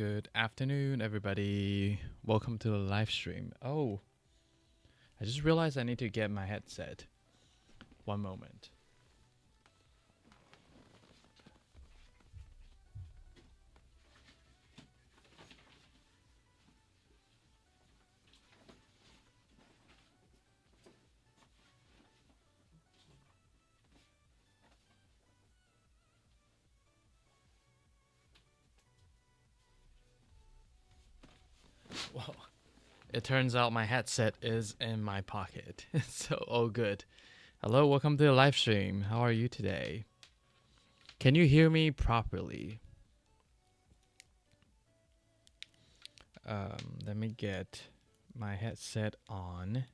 Good afternoon, everybody. Welcome to the live stream. Oh, I just realized I need to get my headset. One moment. Well, it turns out my headset is in my pocket. So, oh, good. Hello, welcome to the live stream. How are you today? Can you hear me properly? Let me get my headset on.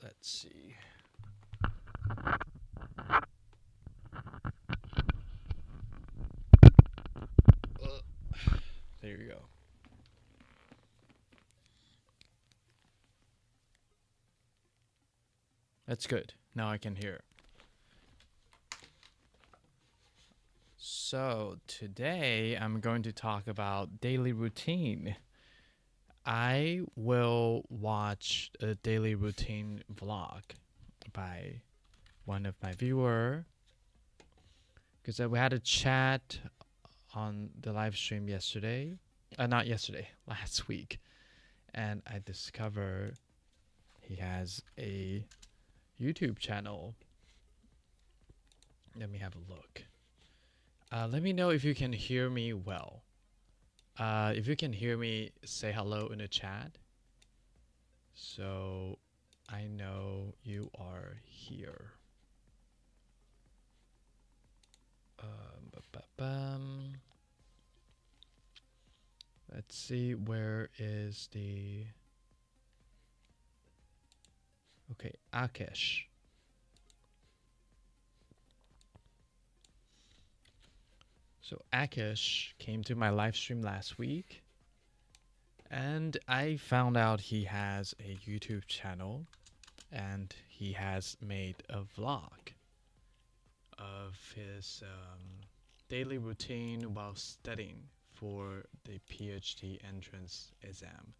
Let's see. There you go. That's good. Now I can hear. So, today I'm going to talk about daily routine. I will watch a daily routine vlog by one of my viewer because we had a chat on the live stream yesterday. Not yesterday, last week. And I discovered he has a YouTube channel. Let me have a look. Let me know if you can hear me well. If you can hear me, say hello in the chat. So I know you are here. Let's see, where is the... Okay, Akesh. So Akesh came to my live stream last week, and I found out he has a YouTube channel, and he has made a vlog of his daily routine while studying for the PhD entrance exam.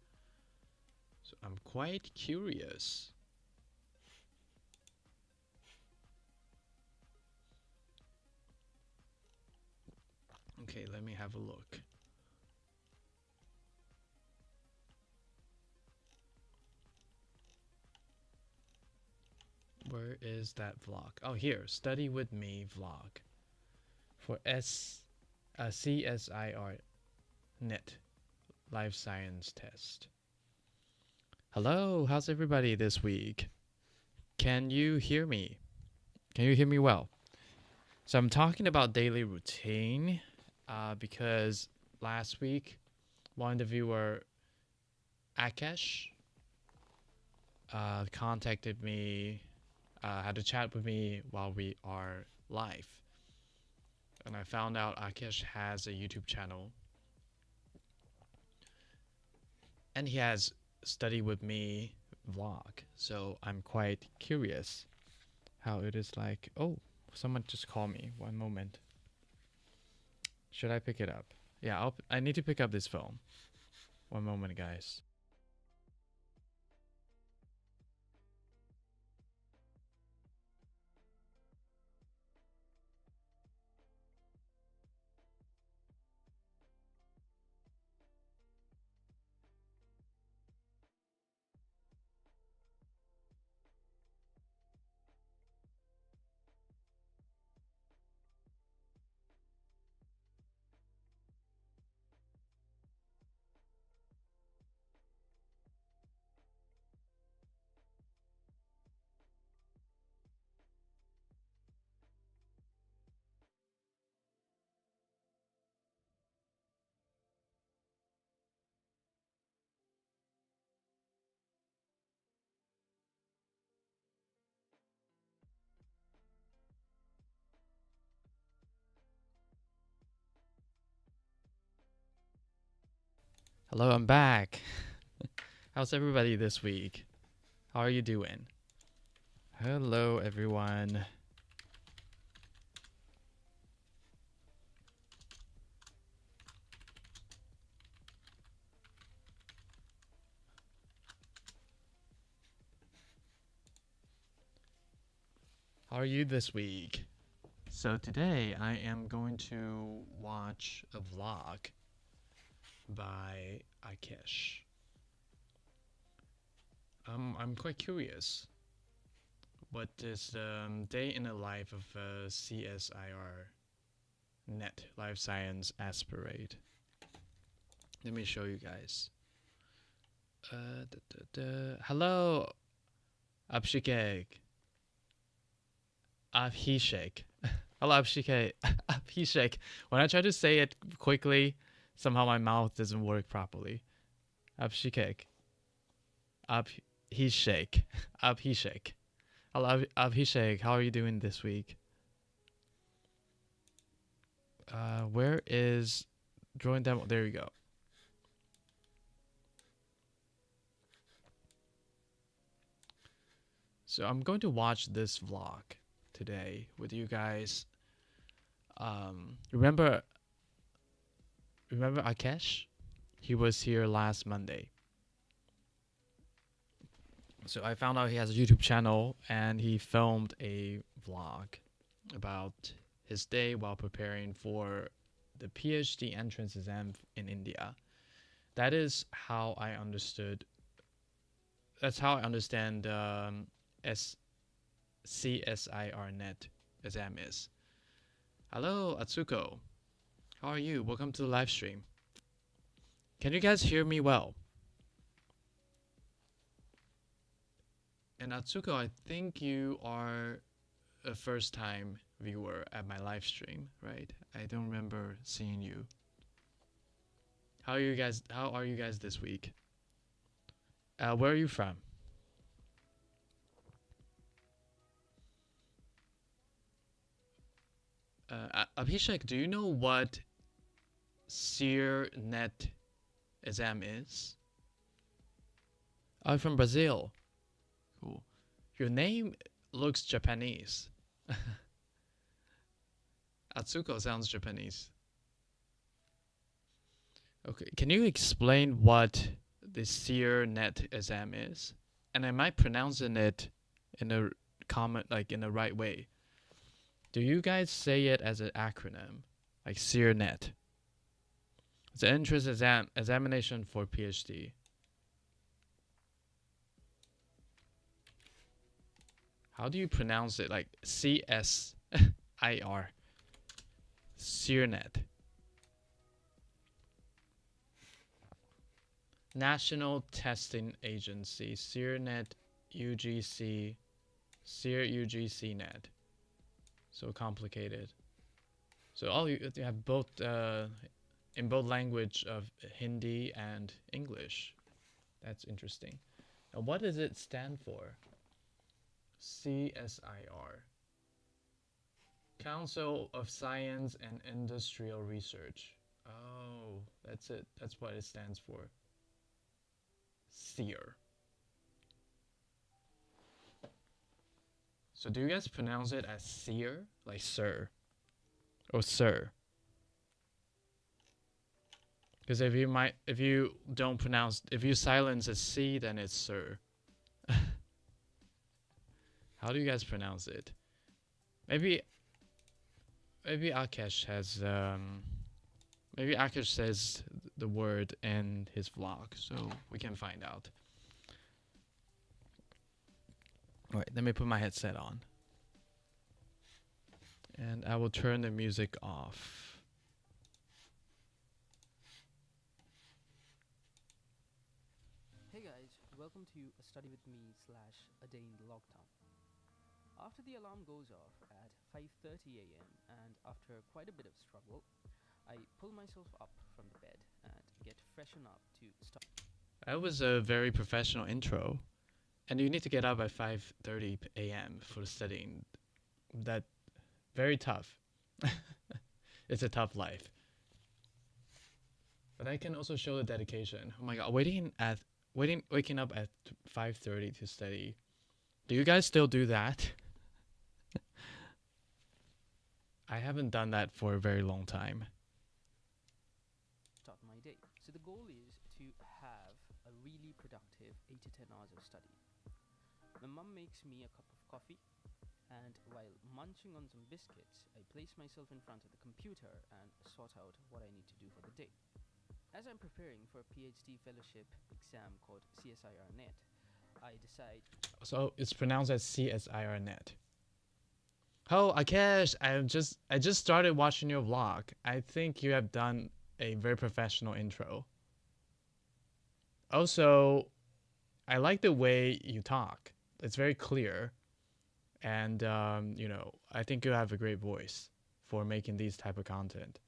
So I'm quite curious. Okay, let me have a look. Where is that vlog? Oh, here, study with me vlog for CSIR NET life science test. Hello, how's everybody this week? Can you hear me? Can you hear me well? So I'm talking about daily routine because last week one of the viewer, Akesh, contacted me, had a chat with me while we are live. And I found out Akesh has a YouTube channel. And he has study with me vlog. So I'm quite curious how it is like. Oh, someone just called me. One moment. Should I pick it up? Yeah, I need to pick up this phone. One moment, guys. Hello, I'm back. How's everybody this week? How are you doing? Hello, everyone. How are you this week? So today I am going to watch a vlog by Akesh. I'm quite curious. What is the day in the life of a CSIR Net Life Science Aspirate? Let me show you guys. Hello, Abhishek. Abhishek. Hello, Abhishek. Abhishek. When I try to say it quickly, somehow my mouth doesn't work properly. Abhishek. Abhishek. Abhishek. Hello, Abhishek. How are you doing this week? Where is drawing demo? There you go. So I'm going to watch this vlog today with you guys. Remember Akesh? He was here last Monday. So I found out he has a YouTube channel and he filmed a vlog about his day while preparing for the PhD entrance exam in India. That is how I understood. That's how I understand CSIR Net exam is. Hello, Atsuko. How are you? Welcome to the live stream. Can you guys hear me well? And Atsuko, I think you are a first time viewer at my live stream, right? I don't remember seeing you. How are you guys this week? Where are you from? Abhishek, do you know what SEER Net exam is? I'm from Brazil. Cool. Your name looks Japanese. Atsuko sounds Japanese. Okay, can you explain what the SEER Net exam is? And am I pronouncing it in a in the right way? Do you guys say it as an acronym, like SEER Net? It's an entrance examination for PhD. How do you pronounce it? Like CSIR. SEERNet. National Testing Agency. SEERNet UGC. SEER UGC Net. So complicated. So you have both in both language of Hindi and English. That's interesting. Now what does it stand for? CSIR. Council of Science and Industrial Research. Oh, that's it. That's what it stands for. SEER. So do you guys pronounce it as SEER? Like sir? Or sir? Because if you silence a C, then it's sir. How do you guys pronounce it? Maybe Akesh has maybe Akesh says the word in his vlog, so we can find out. Alright, let me put my headset on. And I will turn the music off. Hey guys, welcome to A Study With Me / A Day in the Lockdown. After the alarm goes off at 5:30 a.m. and after quite a bit of struggle, I pull myself up from the bed and get freshened up to start. That was a very professional intro. And you need to get up at 5:30 a.m. for studying. That very tough. It's a tough life. But I can also show the dedication. Oh my god, waiting waking up at 5:30 to study. Do you guys still do that? I haven't done that for a very long time. start my day. So the goal is to have a really productive 8 to 10 hours of study. My mum makes me a cup of coffee, and while munching on some biscuits, I place myself in front of the computer and sort out what I need to do for the day. As I'm preparing for a PhD fellowship exam called CSIR NET, I decide. So it's pronounced as CSIRnet. Oh, Akesh, I just started watching your vlog. I think you have done a very professional intro. Also, I like the way you talk. It's very clear, and I think you have a great voice for making these type of content.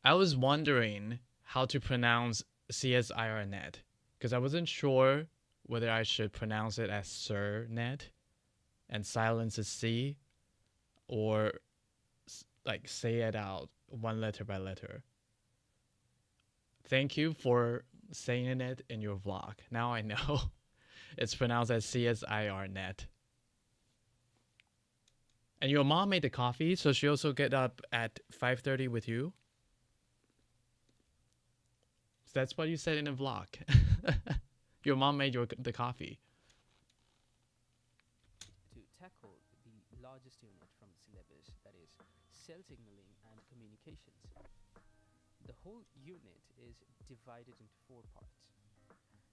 I was wondering how to pronounce CSIRnet because I wasn't sure whether I should pronounce it as SirNet and silence is C, or like say it out one letter by letter. Thank you for saying it in your vlog. Now I know it's pronounced as CSIRnet. And your mom made the coffee, so she also get up at 5:30 with you. So that's what you said in the vlog. Your mom made the coffee. To tackle the largest unit from the syllabus, that is cell signaling and communications. The whole unit is divided into four parts: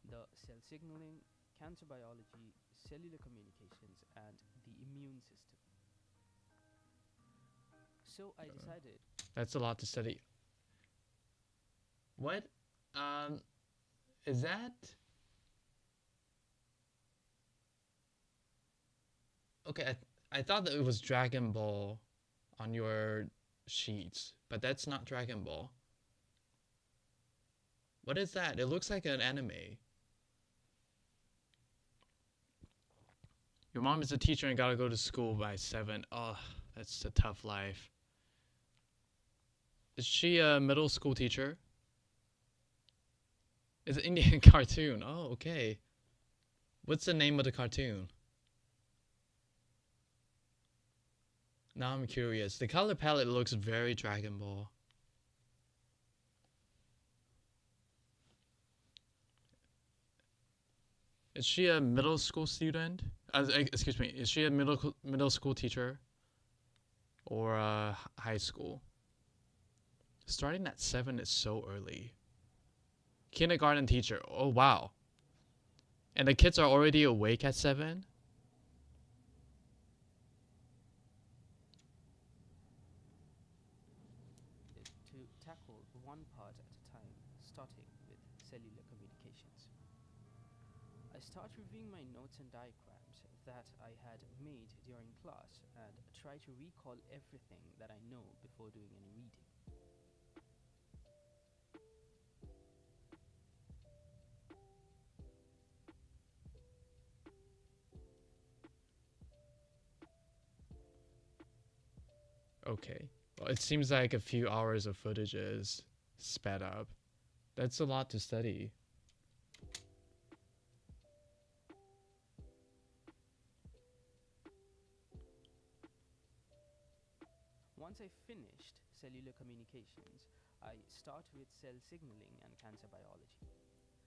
the cell signaling, cancer biology, cellular communications, and the immune system. So I decided. That's a lot to study. What? Um, is that okay? I thought that it was Dragon Ball on your sheets, but that's not Dragon Ball. What is that? It looks like an anime. Your mom is a teacher and gotta go to school by 7. Oh, that's a tough life. Is she a middle school teacher? It's an Indian cartoon. Oh, okay. What's the name of the cartoon? Now I'm curious. The color palette looks very Dragon Ball. Is she a middle school student? Excuse me. Is she a middle school teacher or high school? Starting at 7 is so early. Kindergarten teacher. Oh wow. And the kids are already awake at 7? To tackle one part at a time, starting with cellular communications. I start reviewing my notes and diagrams that I had made during class and try to recall everything that I know before doing any reading. Okay. Well, it seems like a few hours of footage is sped up. That's a lot to study. Once I finished cellular communications, I start with cell signaling and cancer biology.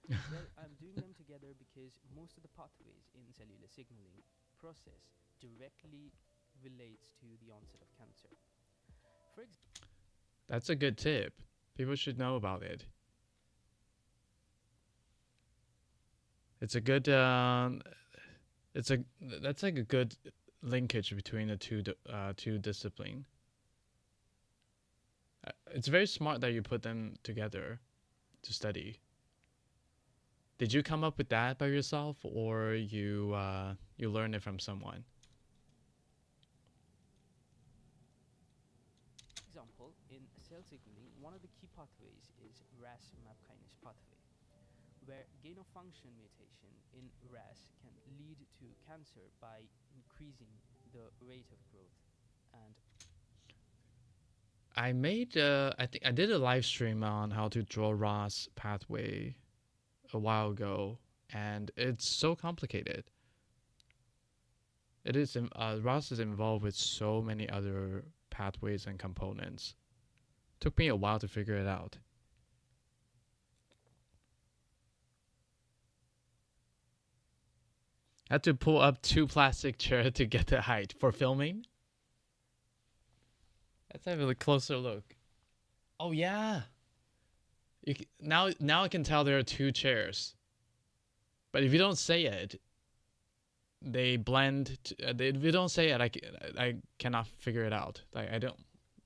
Well, I'm doing them together because most of the pathways in cellular signaling process directly relates to the onset of cancer. For example, That's a good tip. People should know about it. It's a good. It's a that's like a good linkage between the two discipline. It's very smart that you put them together to study. Did you come up with that by yourself, or you learned it from someone? in cell signaling, one of the key pathways is RAS MAP kinase pathway, where gain of function mutation in RAS can lead to cancer by increasing the rate of growth. And I made I think I did a live stream on how to draw Ross pathway a while ago, and it's so complicated. It is Ross is involved with so many other pathways and components. Took me a while to figure it out. Had to pull up 2 plastic chairs to get the height for filming. Let's have a closer look. Oh yeah, now I can tell there are 2 chairs. But if you don't say it, they blend. If you don't say it, I cannot figure it out. Like I don't.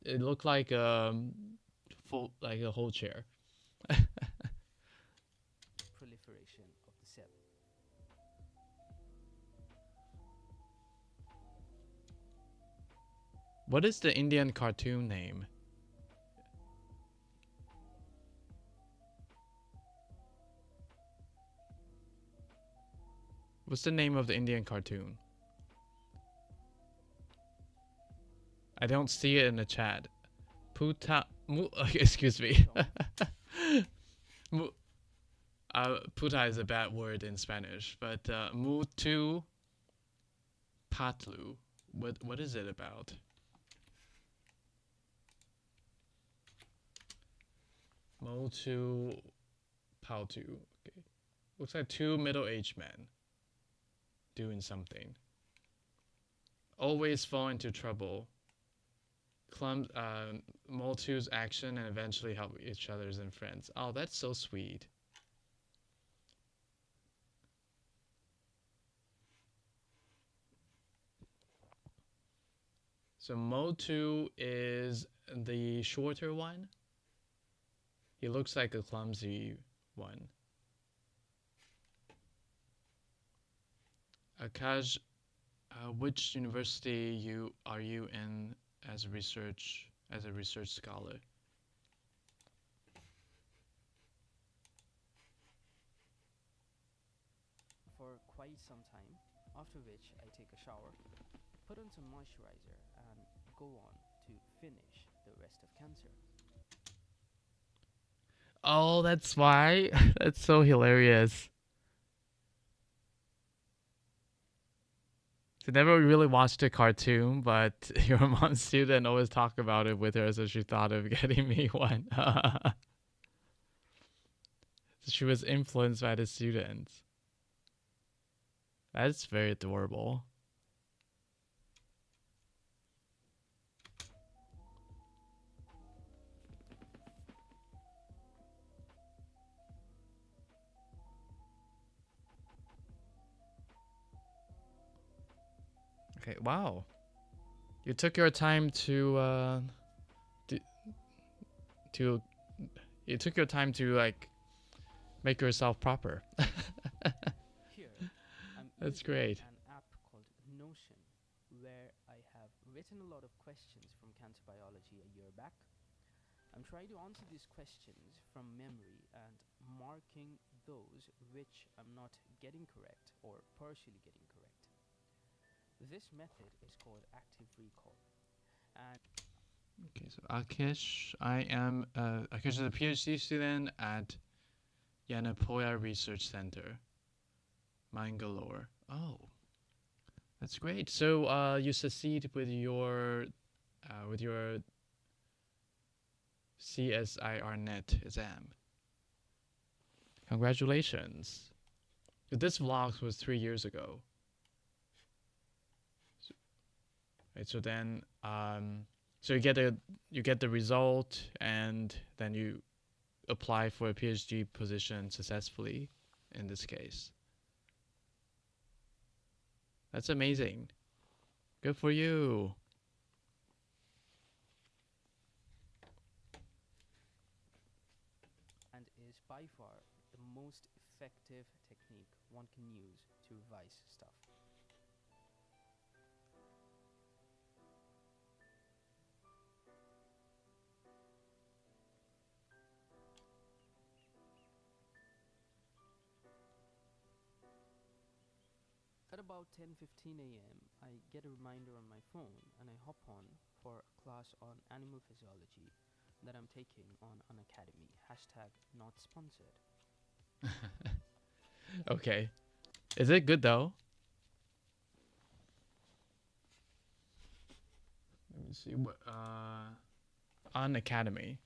It looked like full like a whole chair. Proliferation of the cell. What is the Indian cartoon name? What's the name of the Indian cartoon? I don't see it in the chat. Excuse me. Puta is a bad word in Spanish, but mutu patlu. What is it about? Motu Pautu. Okay. Looks like 2 middle-aged men doing something. Always fall into trouble. Motu's action and eventually help each other and friends. Oh, that's so sweet. So Motu is the shorter one. He looks like a clumsy one. Akash, which university are you in as a research scholar? For quite some time, after which I take a shower, put on some moisturizer, and go on to finish the rest of cancer. Oh, that's why. That's so hilarious. I never really watched a cartoon, but your mom's student always talked about it with her, so she thought of getting me one. She was influenced by the students. That's very adorable. Okay, wow. You took your time to you took your time to like make yourself proper. Here, I'm That's using great. an app called Notion, where I have written a lot of questions from cancer biology a year back. I'm trying to answer these questions from memory and marking those which I'm not getting correct or partially getting correct. This method is called active recall. And Okay, so Akish, Akish is a PhD student at Yanapoya Research Center, Mangalore. Oh, that's great. So you succeed with your CSIRNet exam. Congratulations. This vlog was 3 years ago. Right, so then so you get the result, and then you apply for a PhD position successfully in this case. That's amazing. Good for you. is by far the most effective technique one can use to revise stuff. At about 10:15 a.m., I get a reminder on my phone and I hop on for a class on animal physiology that I'm taking on an academy. Hashtag not sponsored. Okay. Is it good though? Let me see. What on Academy.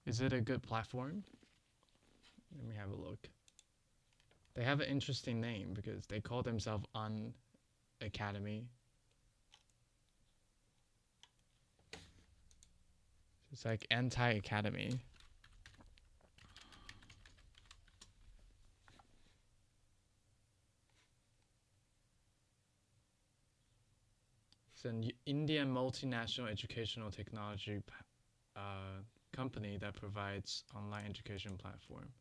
Is it a good platform? Let me have a look. They have an interesting name because they call themselves On Academy. It's like anti-academy. It's an Indian multinational educational technology company that provides online education platform.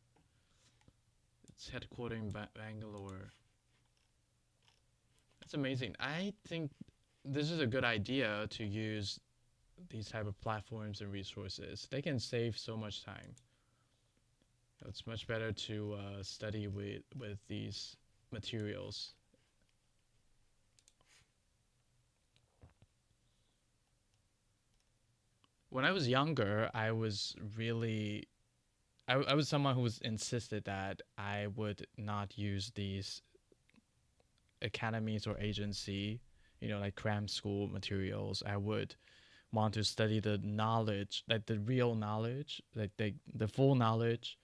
It's headquartered in Bangalore. That's amazing. I think this is a good idea to use these type of platforms and resources. They can save so much time. It's much better to study with these materials. When I was younger, I was someone who was insisted that I would not use these academies or agency, like cram school materials. I would want to study the knowledge, like the real knowledge, like the full knowledge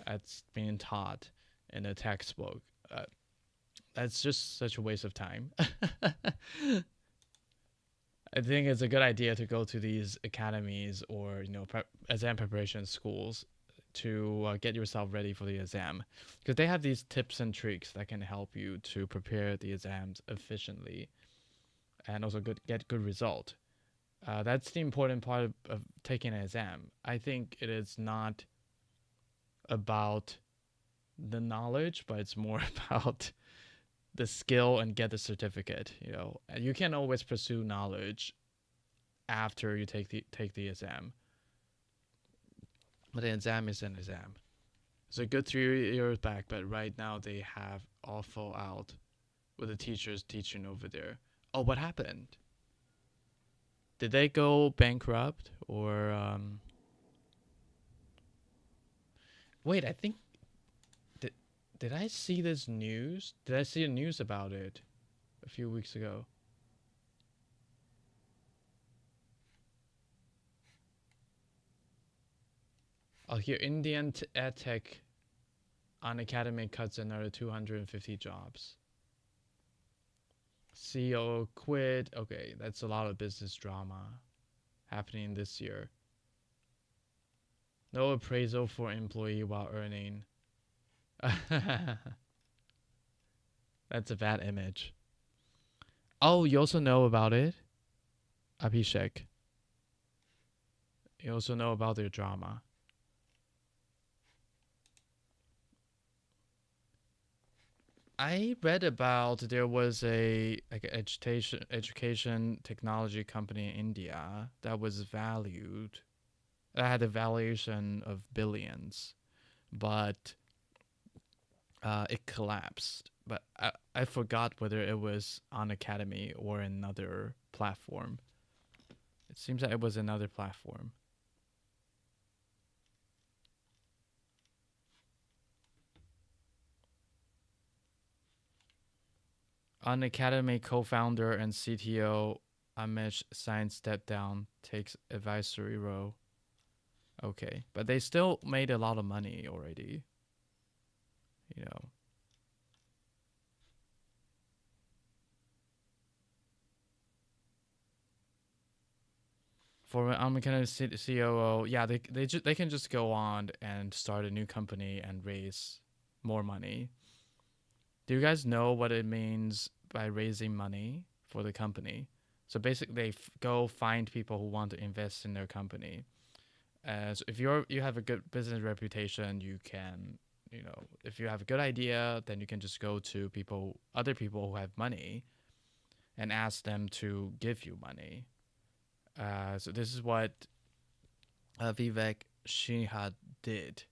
that's being taught in a textbook. That's just such a waste of time. I think it's a good idea to go to these academies or exam preparation schools to get yourself ready for the exam, because they have these tips and tricks that can help you to prepare the exams efficiently and also get good result. That's the important part of taking an exam. I think it is not about the knowledge, but it's more about the skill and get the certificate. And you can always pursue knowledge after you take the exam. But the exam is an exam. It's a good 3 years back, but right now they have all fall out with the teachers teaching over there. Oh, what happened? Did they go bankrupt or wait, I think did I see this news? Did I see a news about it a few weeks ago? Oh, here, Indian EdTech on academic cuts another 250 jobs. CEO quit. Okay, that's a lot of business drama happening this year. No appraisal for employee while earning. That's a bad image. Oh, you also know about it? Abhishek. You also know about their drama. I read about there was a education technology company in India that was valued that had a valuation of billions, but it collapsed. But I forgot whether it was on Academy or another platform. It seems that it was another platform. On Academy co-founder and CTO Amish Sain stepped down, takes advisory role. Okay, but they still made a lot of money already. You know. For an unmechanical COO, yeah, they can just go on and start a new company and raise more money. Do you guys know what it means by raising money for the company? So basically, they go find people who want to invest in their company. So if you have a good business reputation, you can, if you have a good idea, then you can just go to other people who have money, and ask them to give you money. So this is what Vivek Shinha did.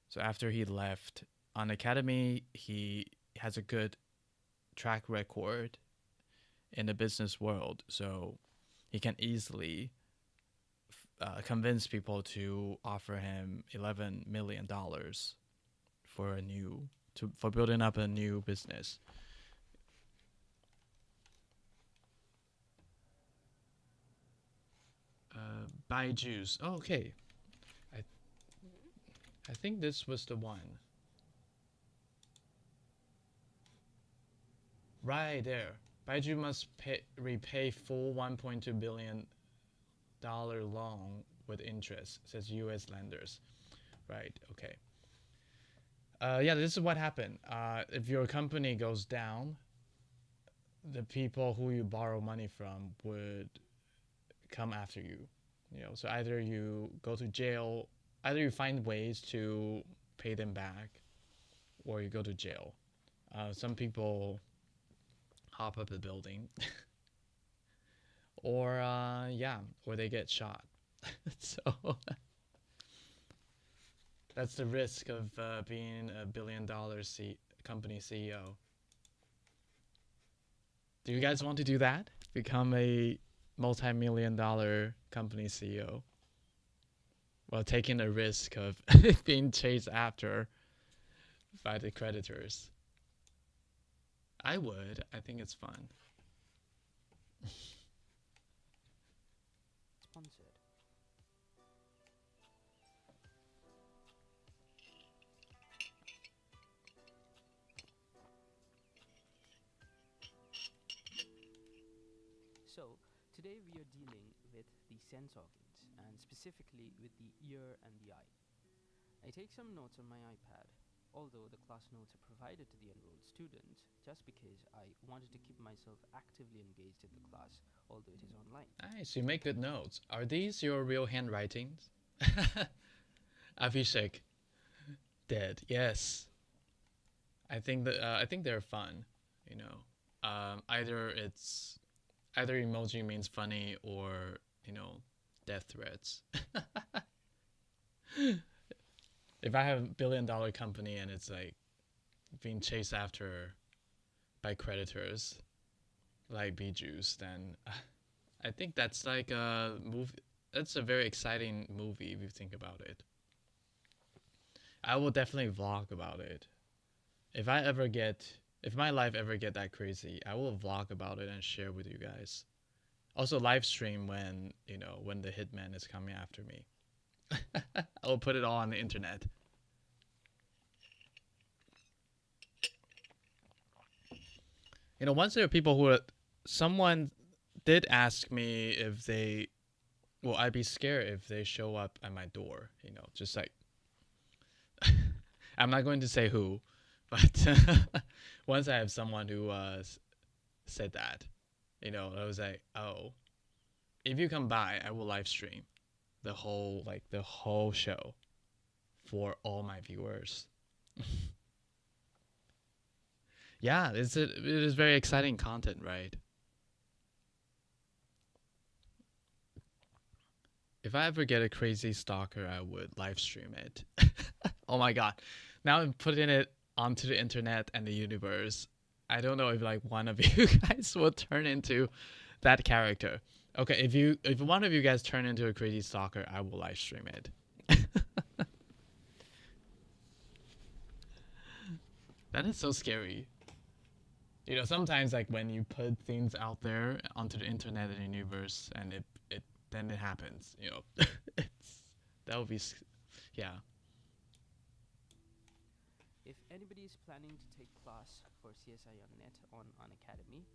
So after he left on Academy, he has a good track record in the business world, so he can easily convince people to offer him $11 million for a new for building up a new business. Buy juice. Oh, okay. I I think this was the one. Right there. Baiju must repay full $1.2 billion loan with interest, says U.S. lenders. Right. Okay. Yeah, this is what happened. If your company goes down, the people who you borrow money from would come after you. You know, so either you go to jail, either you find ways to pay them back, or you go to jail. Some people hop up a building, or yeah, or they get shot. So that's the risk of being a $1 billion company CEO. Do you guys want to do that? Become a multi-million-dollar company CEO while taking the risk of being chased after by the creditors? I would. I think it's fun. Sponsored. So, today we are dealing with the sense organs, and specifically with the ear and the eye. I take some notes on my iPad, although the class notes are provided to the enrolled students just because I wanted to keep myself actively engaged in the class, although it is online. Nice. You make good notes. Are these your real handwritings? Abhishek did. Yes. I think they're fun. You know, either emoji means funny or death threats. If I have $1 billion company and it's like being chased after by creditors like Bee Juice, then I think that's like a movie. That's a very exciting movie if you think about it. I will definitely vlog about it. If I ever get, if my life ever get that crazy, I will vlog about it and share with you guys. Also live stream when, when the hitman is coming after me. I will put it all on the internet. Once there are people who someone did ask me if they, well, I'd be scared if they show up at my door, just like, I'm not going to say who, but once I have someone who said that, I was like, oh, if you come by, I will live stream the whole show for all my viewers. Yeah, it is very exciting content, right? If I ever get a crazy stalker, I would live stream it. Oh my god. Now I'm putting it onto the internet and the universe. I don't know if like one of you guys will turn into that character. Okay, if one of you guys turn into a crazy stalker, I will live stream it. That is so scary. Sometimes like when you put things out there onto the internet and universe, and it then it happens. It's that would be, yeah. If anybody is planning to take class for CSI on Net on Academy,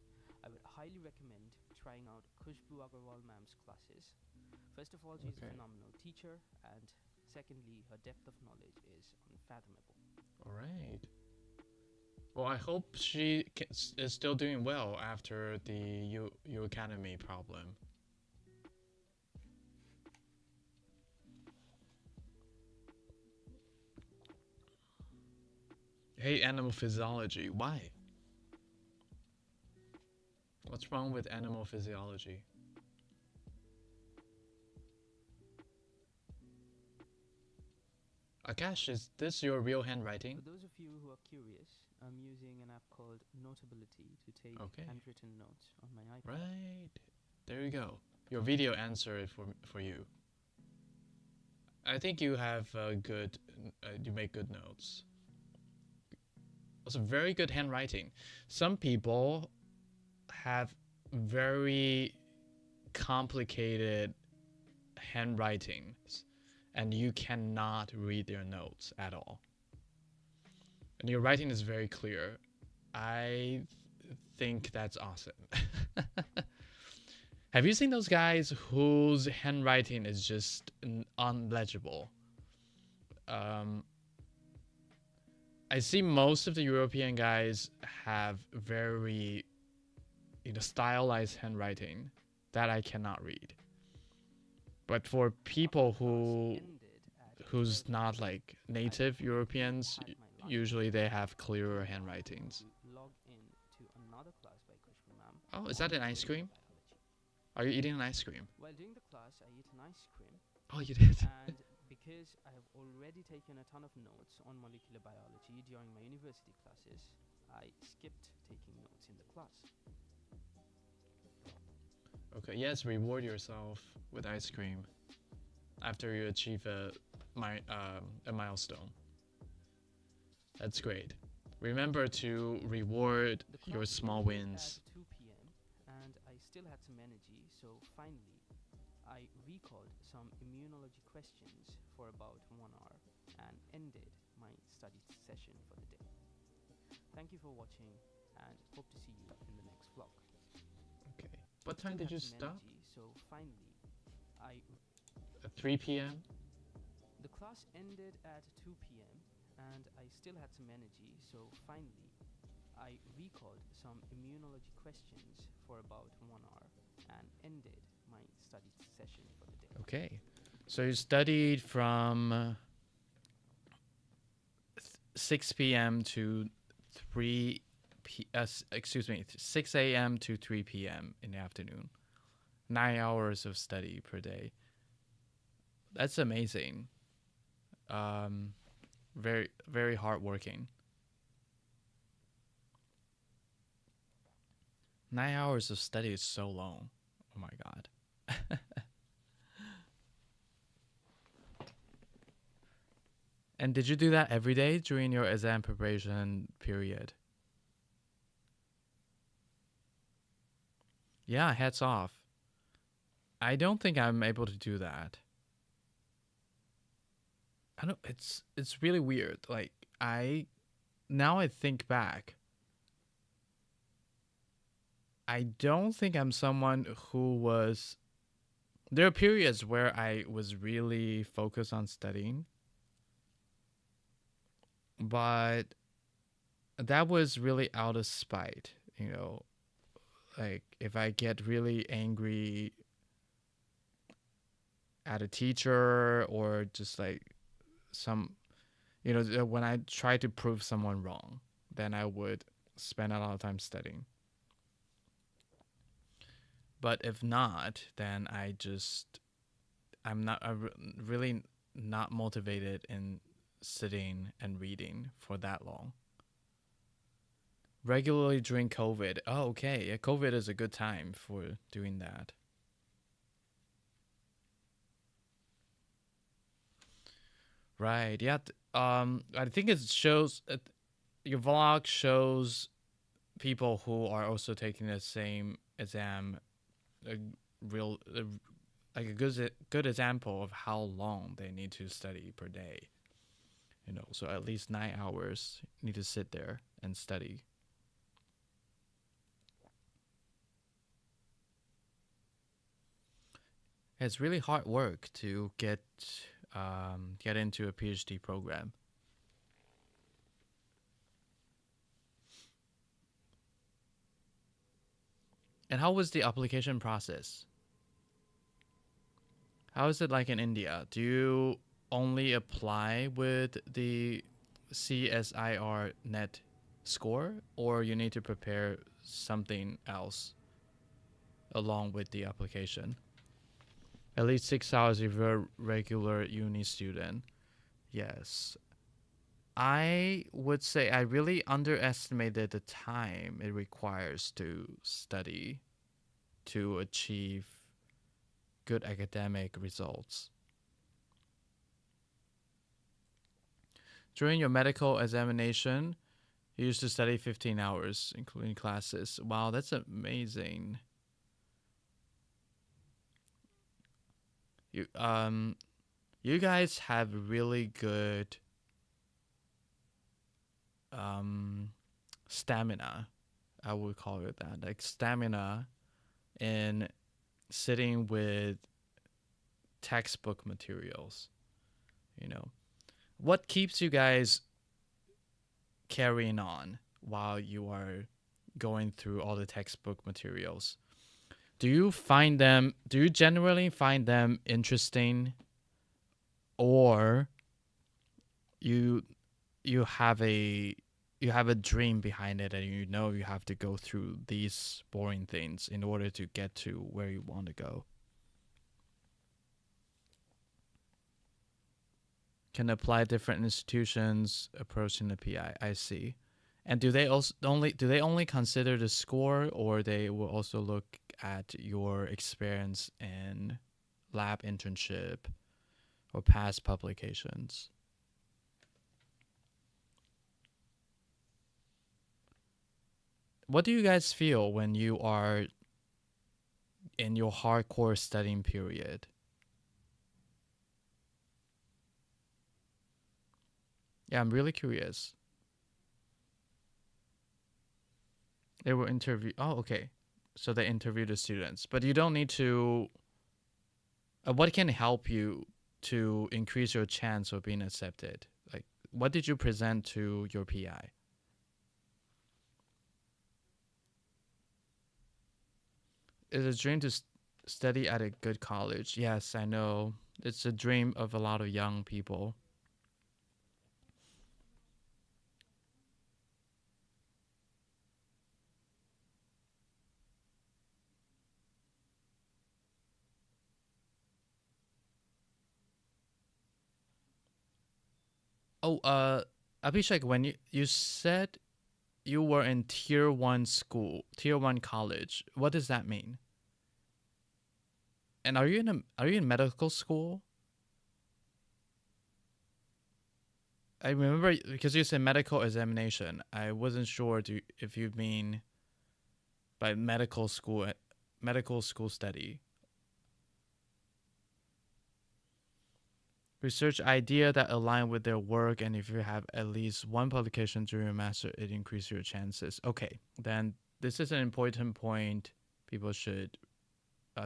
I would highly recommend trying out Khushbu Agarwal ma'am's classes. First of all, she's a phenomenal teacher, and secondly, her depth of knowledge is unfathomable. All right. Well, I hope she is still doing well after the U Academy problem. Hey, animal physiology. Why? What's wrong with animal physiology? Akash, is this your real handwriting? For those of you who are curious, I'm using an app called Notability to take Okay. handwritten notes on my iPad. Right. There you go. Your video answered it for you. I think you have good. You make good notes. Also, very good handwriting. Some people have very complicated handwriting, and you cannot read their notes at all. And your writing is very clear. I think that's awesome. Have you seen those guys whose handwriting is just unlegible? Um, I see most of the European guys have very, stylized handwriting that I cannot read. But for people who's not like native Europeans, usually they have clearer handwritings. Log in to another class by Krishna ma'am. Oh, is that an ice cream? Are you eating an ice cream? While doing the class, I ate an ice cream. Oh, you did. And because I have already taken a ton of notes on molecular biology during my university classes, I skipped taking notes in the class. Okay, yes, reward yourself with ice cream after you achieve a milestone. That's great. Remember to reward your small wins. At 2 p.m. and I still had some energy, so finally I recalled some immunology questions for about 1 hour and ended my study session for the day. Thank you for watching and hope to see you in the next vlog. Okay. What time did you stop? So finally, At 3 p.m.? The class ended at 2 p.m. and I still had some energy, so finally I recalled some immunology questions for about 1 hour and ended my study session for the day. Okay. So you studied from 6 p.m. to 6 a.m. to 3 p.m. in the afternoon. 9 hours of study per day. That's amazing. Very, very hardworking. 9 hours of study is so long. Oh my God. And did you do that every day during your exam preparation period? Yeah, hats off. I don't think I'm able to do that. I don't. It's really weird. Like now I think back. I don't think I'm someone who was. There are periods where I was really focused on studying, but that was really out of spite. Like if I get really angry at a teacher or just like when I try to prove someone wrong, then I would spend a lot of time studying. But if not, then I'm really not motivated in sitting and reading for that long. Regularly during COVID. Oh, okay. Yeah, COVID is a good time for doing that. Right. Yeah. I think it shows your vlog shows people who are also taking the same exam a like a good example of how long they need to study per day. So at least 9 hours need to sit there and study. It's really hard work to get into a PhD program. And how was the application process? How is it like in India? Do you only apply with the CSIR net score, or you need to prepare something else along with the application? At least 6 hours if you're a regular uni student. Yes. I would say I really underestimated the time it requires to study to achieve good academic results. During your medical examination, you used to study 15 hours, including classes. Wow, that's amazing. You you guys have really good um stamina. I would call it that. Like stamina in sitting with textbook materials, you know. What keeps you guys carrying on while you are going through all the textbook materials? Do you generally find them interesting, or you you have a you have a dream behind it and you know you have to go through these boring things in order to get to where you want to go? Can apply different institutions approaching the PI. I see. And do they only consider the score, or they will also look at your experience in lab internship or past publications? What do you guys feel when you are in your hardcore studying period? Yeah, I'm really curious. They will interview. Oh, okay. So they interview the students, but you don't need to. What can help you to increase your chance of being accepted? Like, what did you present to your PI? It's a dream to study at a good college. Yes, I know. It's a dream of a lot of young people. Oh, Abhishek, when you said you were in tier one college, what does that mean? And are you in medical school? I remember because you said medical examination. I wasn't sure if you mean by medical school study. Research idea that align with their work, and if you have at least one publication during your master, it increases your chances. Okay, then this is an important point people should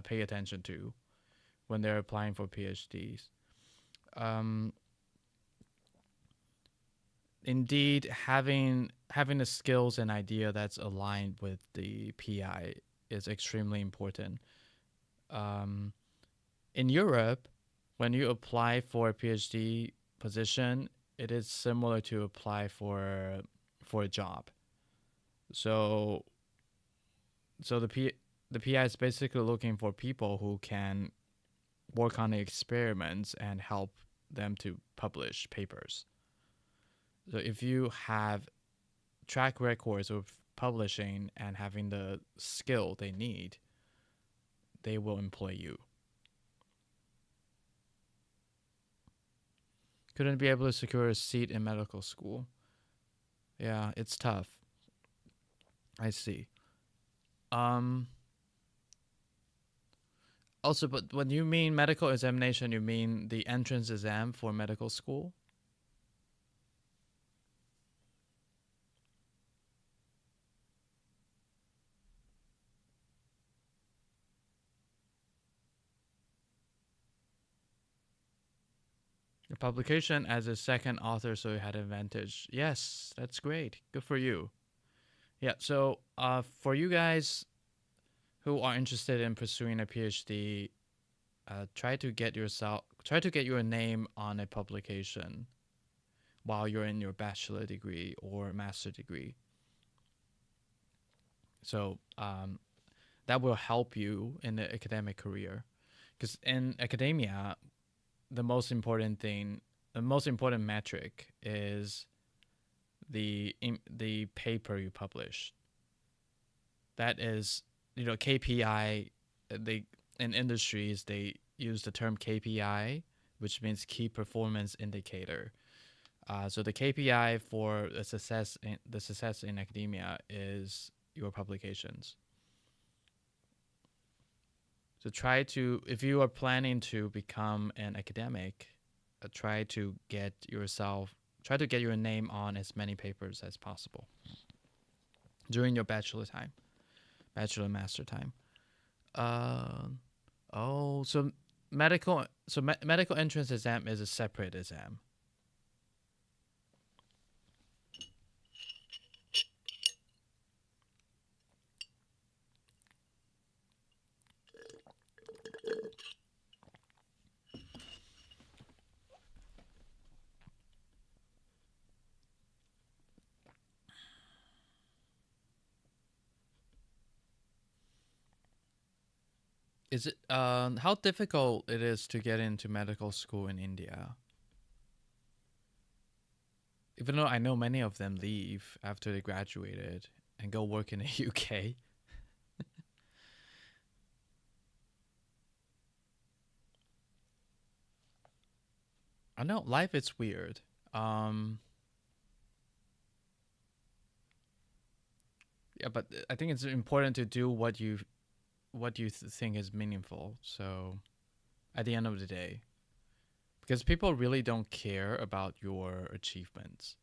pay attention to when they're applying for PhDs. Um, Indeed, having the skills and idea that's aligned with the PI is extremely important. Um, in Europe, when you apply for a PhD position, it is similar to apply for a job. So the PI is basically looking for people who can work on the experiments and help them to publish papers. So if you have track records of publishing and having the skill they need, they will employ you. Couldn't be able to secure a seat in medical school. Yeah, it's tough. I see. Um Also, but when you mean medical examination, you mean the entrance exam for medical school? Your publication as a second author, so you had advantage. Yes, that's great. Good for you. Yeah. So, for you guys who are interested in pursuing a PhD, try to get your name on a publication while you're in your bachelor degree or master degree. So, that will help you in the academic career. Because in academia, the most important metric is the paper you publish. That is, KPI. They in industries they use the term KPI, which means key performance indicator. So the KPI for the success in academia is your publications. So try to, if you are planning to become an academic, try to get your name on as many papers as possible during your bachelor master time. Uh, so medical entrance exam is a separate exam. Is it how difficult it is to get into medical school in India? Even though I know many of them leave after they graduated and go work in the UK. I know life is weird. Yeah, but I think it's important to do what you think is meaningful. So at the end of the day, because people really don't care about your achievements.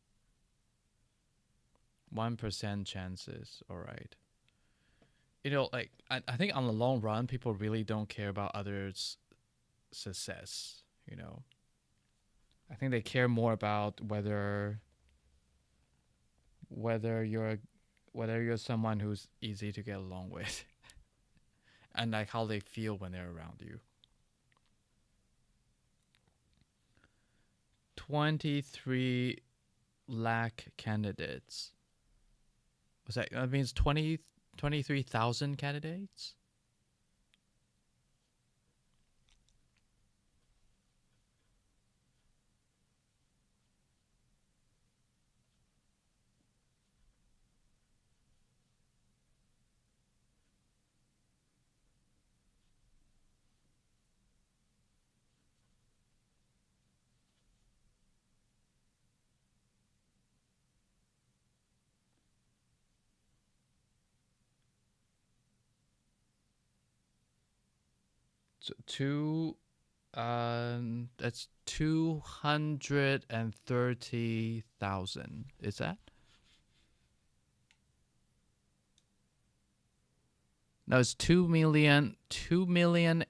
1% chances, all right. Like I think on the long run, people really don't care about others' success. I think they care more about whether you're whether you're someone who's easy to get along with and like how they feel when they're around you. 23 lakh candidates. That means 23,000 candidates? So that's 230,000. Is that? No, it's 2,000,000, 2,000,000,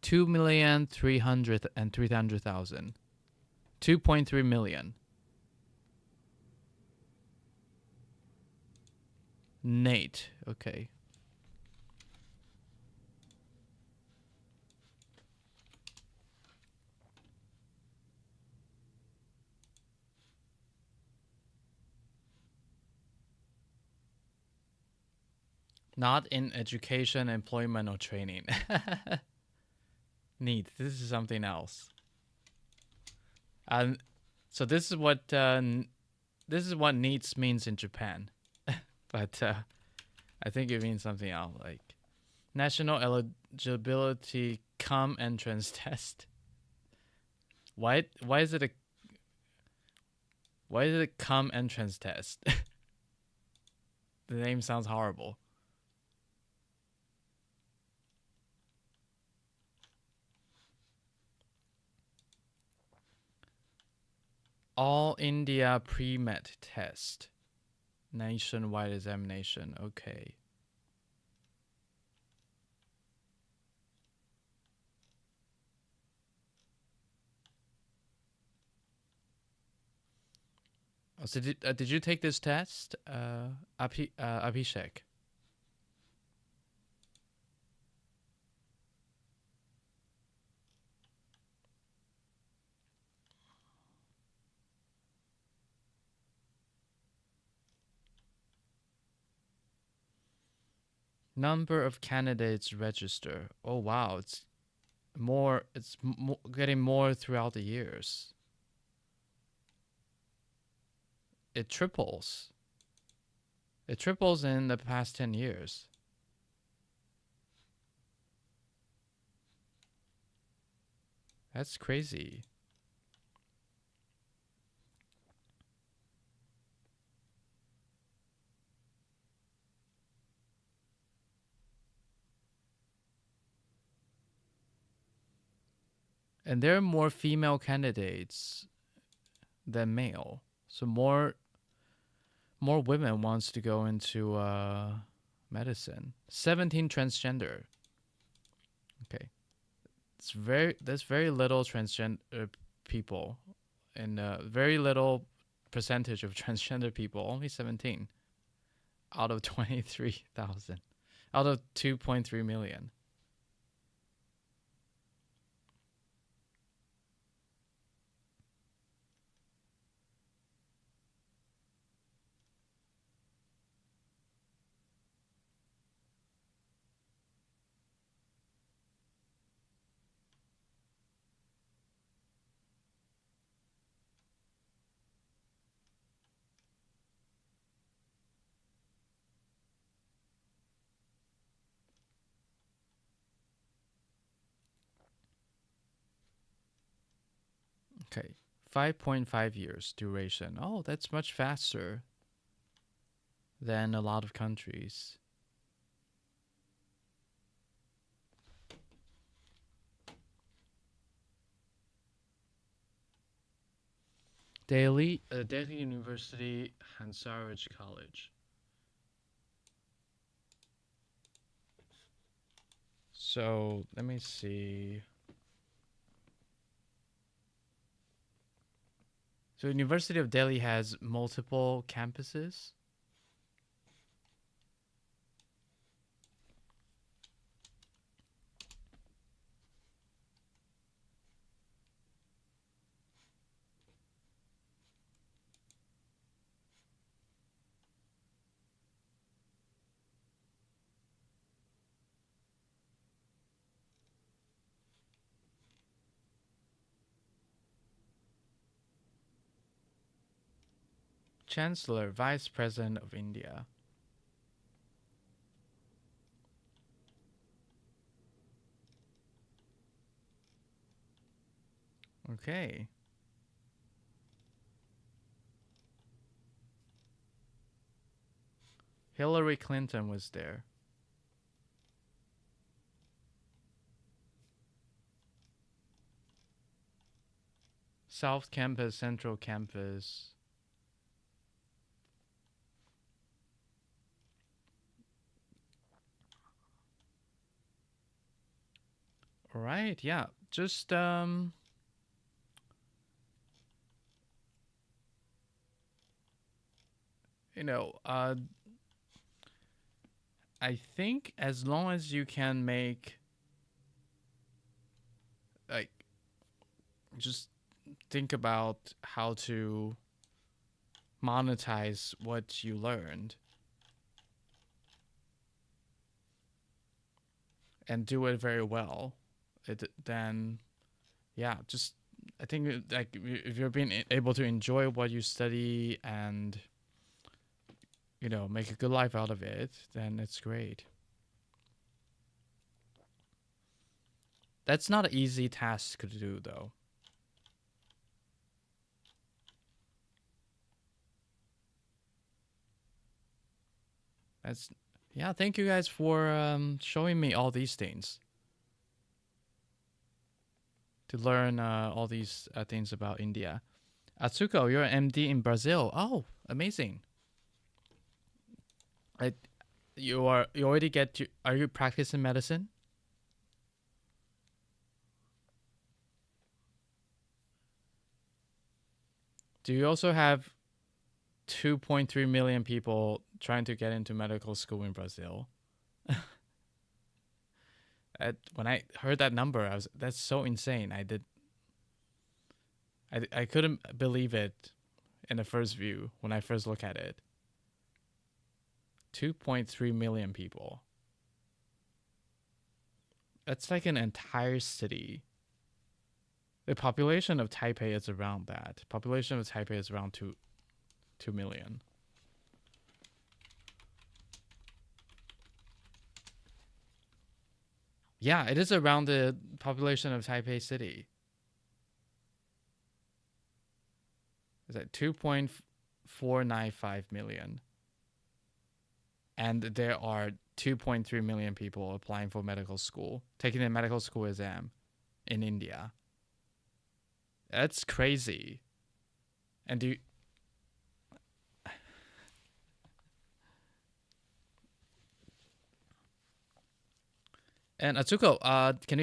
2,300,000 and 300,000. 2.3 million. Nate. Okay. Not in education, employment, or training. Neat. This is something else. So this is what needs means in Japan, but I think it means something else, like national eligibility cum entrance test. Why is it a cum entrance test? The name sounds horrible. All India pre-med test. Nationwide examination. Okay. Oh, so did you take this test, Abhishek? Number of candidates register. Oh wow, it's more. It's getting more throughout the years. it triples. It triples in the past 10 years. That's crazy. And there are more female candidates than male. So more women wants to go into medicine. 17 transgender. Okay. There's very little transgender people and very little percentage of transgender people, only 17 out of 23,000 out of 2.3 million. Okay. 5.5 years duration. Oh, that's much faster than a lot of countries. Delhi University Hansaraj College. So let me see. So University of Delhi has multiple campuses. Chancellor, Vice President of India. Okay. Hillary Clinton was there. South Campus, Central Campus. All right, yeah. Just you know, I think as long as you can make like just think about how to monetize what you learned and do it very well, then yeah, just I think like if you're being able to enjoy what you study and make a good life out of it, then it's great. That's not an easy task to do though. That's yeah. Thank you guys for showing me all these things to learn all these things about India. Atsuko, you're an MD in Brazil. Oh, amazing! I, you already get to, are you practicing medicine? Do you also have 2.3 million people trying to get into medical school in Brazil? When I heard that number, that's so insane. I couldn't believe it in the first view when I first look at it. 2.3 million people. That's like an entire city. The population of Taipei is around that. Population of Taipei is around 2 million. Yeah, it is around the population of Taipei City. Is that 2.495 million? And there are 2.3 million people applying for medical school, taking the medical school exam in India. That's crazy. And do you, and Atsuko, can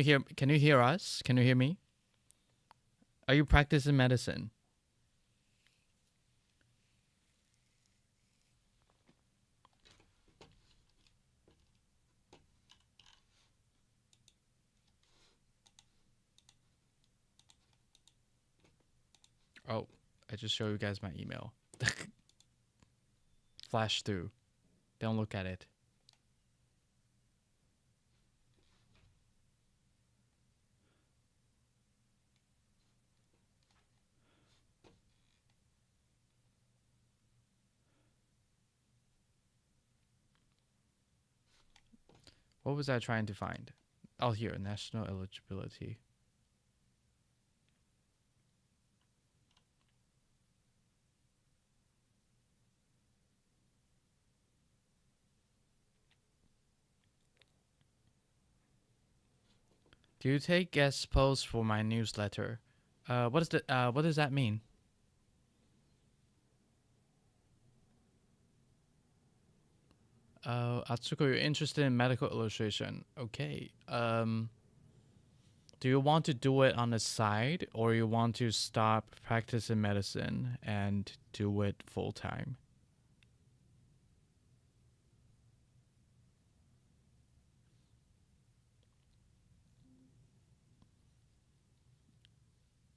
you hear us? Can you hear me? Are you practicing medicine? Oh, I just show you guys my email. Flash through. Don't look at it. What was I trying to find? Oh, here, national eligibility. Do you take guest posts for my newsletter? What does that mean? Atsuko, you're interested in medical illustration. Okay. Do you want to do it on the side, or you want to stop practicing medicine and do it full time?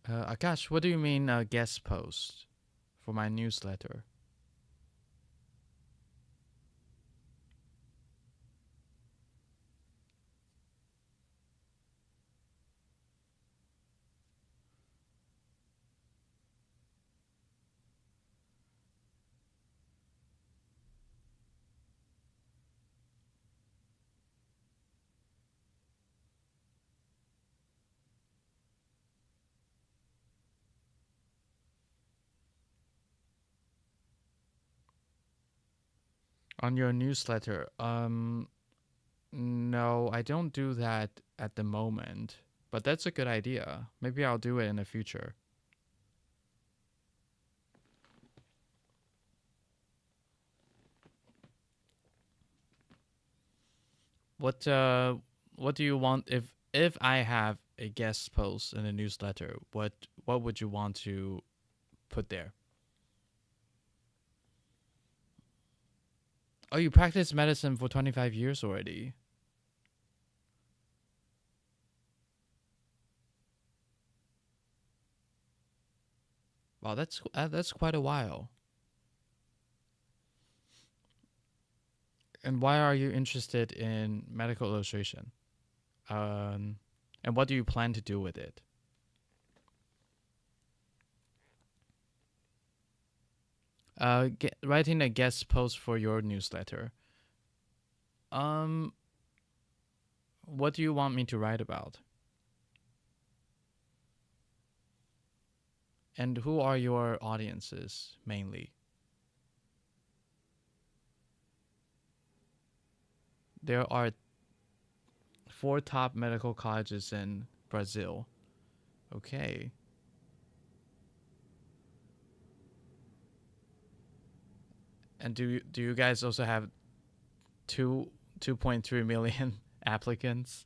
Akash, what do you mean guest post for my newsletter? On your newsletter? No, I don't do that at the moment, but that's a good idea. Maybe I'll do it in the future. What what do you want if I have a guest post in a newsletter? What would you want to put there? Oh, you practice medicine for 25 years already. Wow, that's quite a while. And why are you interested in medical illustration? Um, and what do you plan to do with it? Writing a guest post for your newsletter. Um, what do you want me to write about? And who are your audiences mainly? There are 4 top medical colleges in Brazil. Okay. And do you guys also have 2.3 million applicants?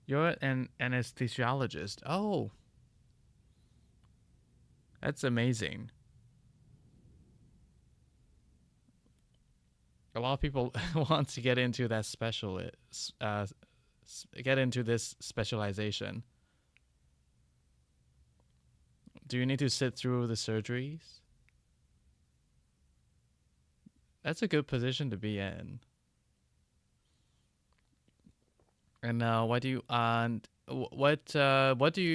You're an anesthesiologist. Oh, that's amazing. A lot of people want to get into that get into this specialization. Do you need to sit through the surgeries? That's a good position to be in. And what do you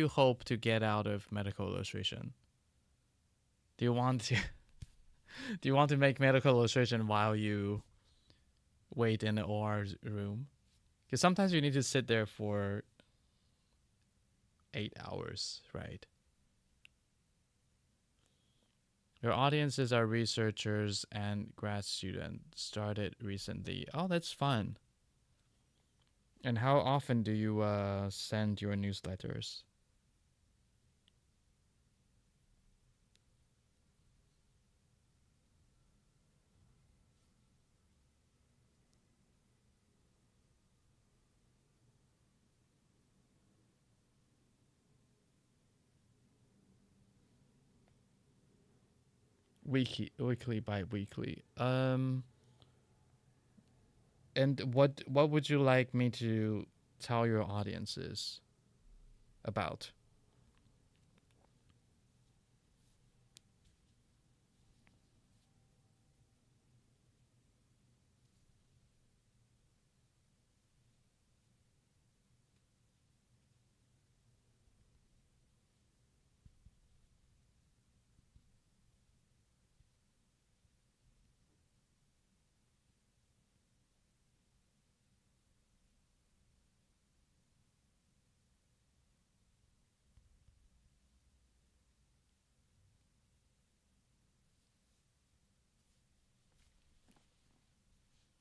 hope to get out of medical illustration? Do you want to Do you want to make medical illustration while you wait in the OR room? Because sometimes you need to sit there for 8 hours, right? Your audiences are researchers and grad students. Started recently. Oh, that's fun. And how often do you send your newsletters? Weekly, bi-weekly. And what would you like me to tell your audiences about?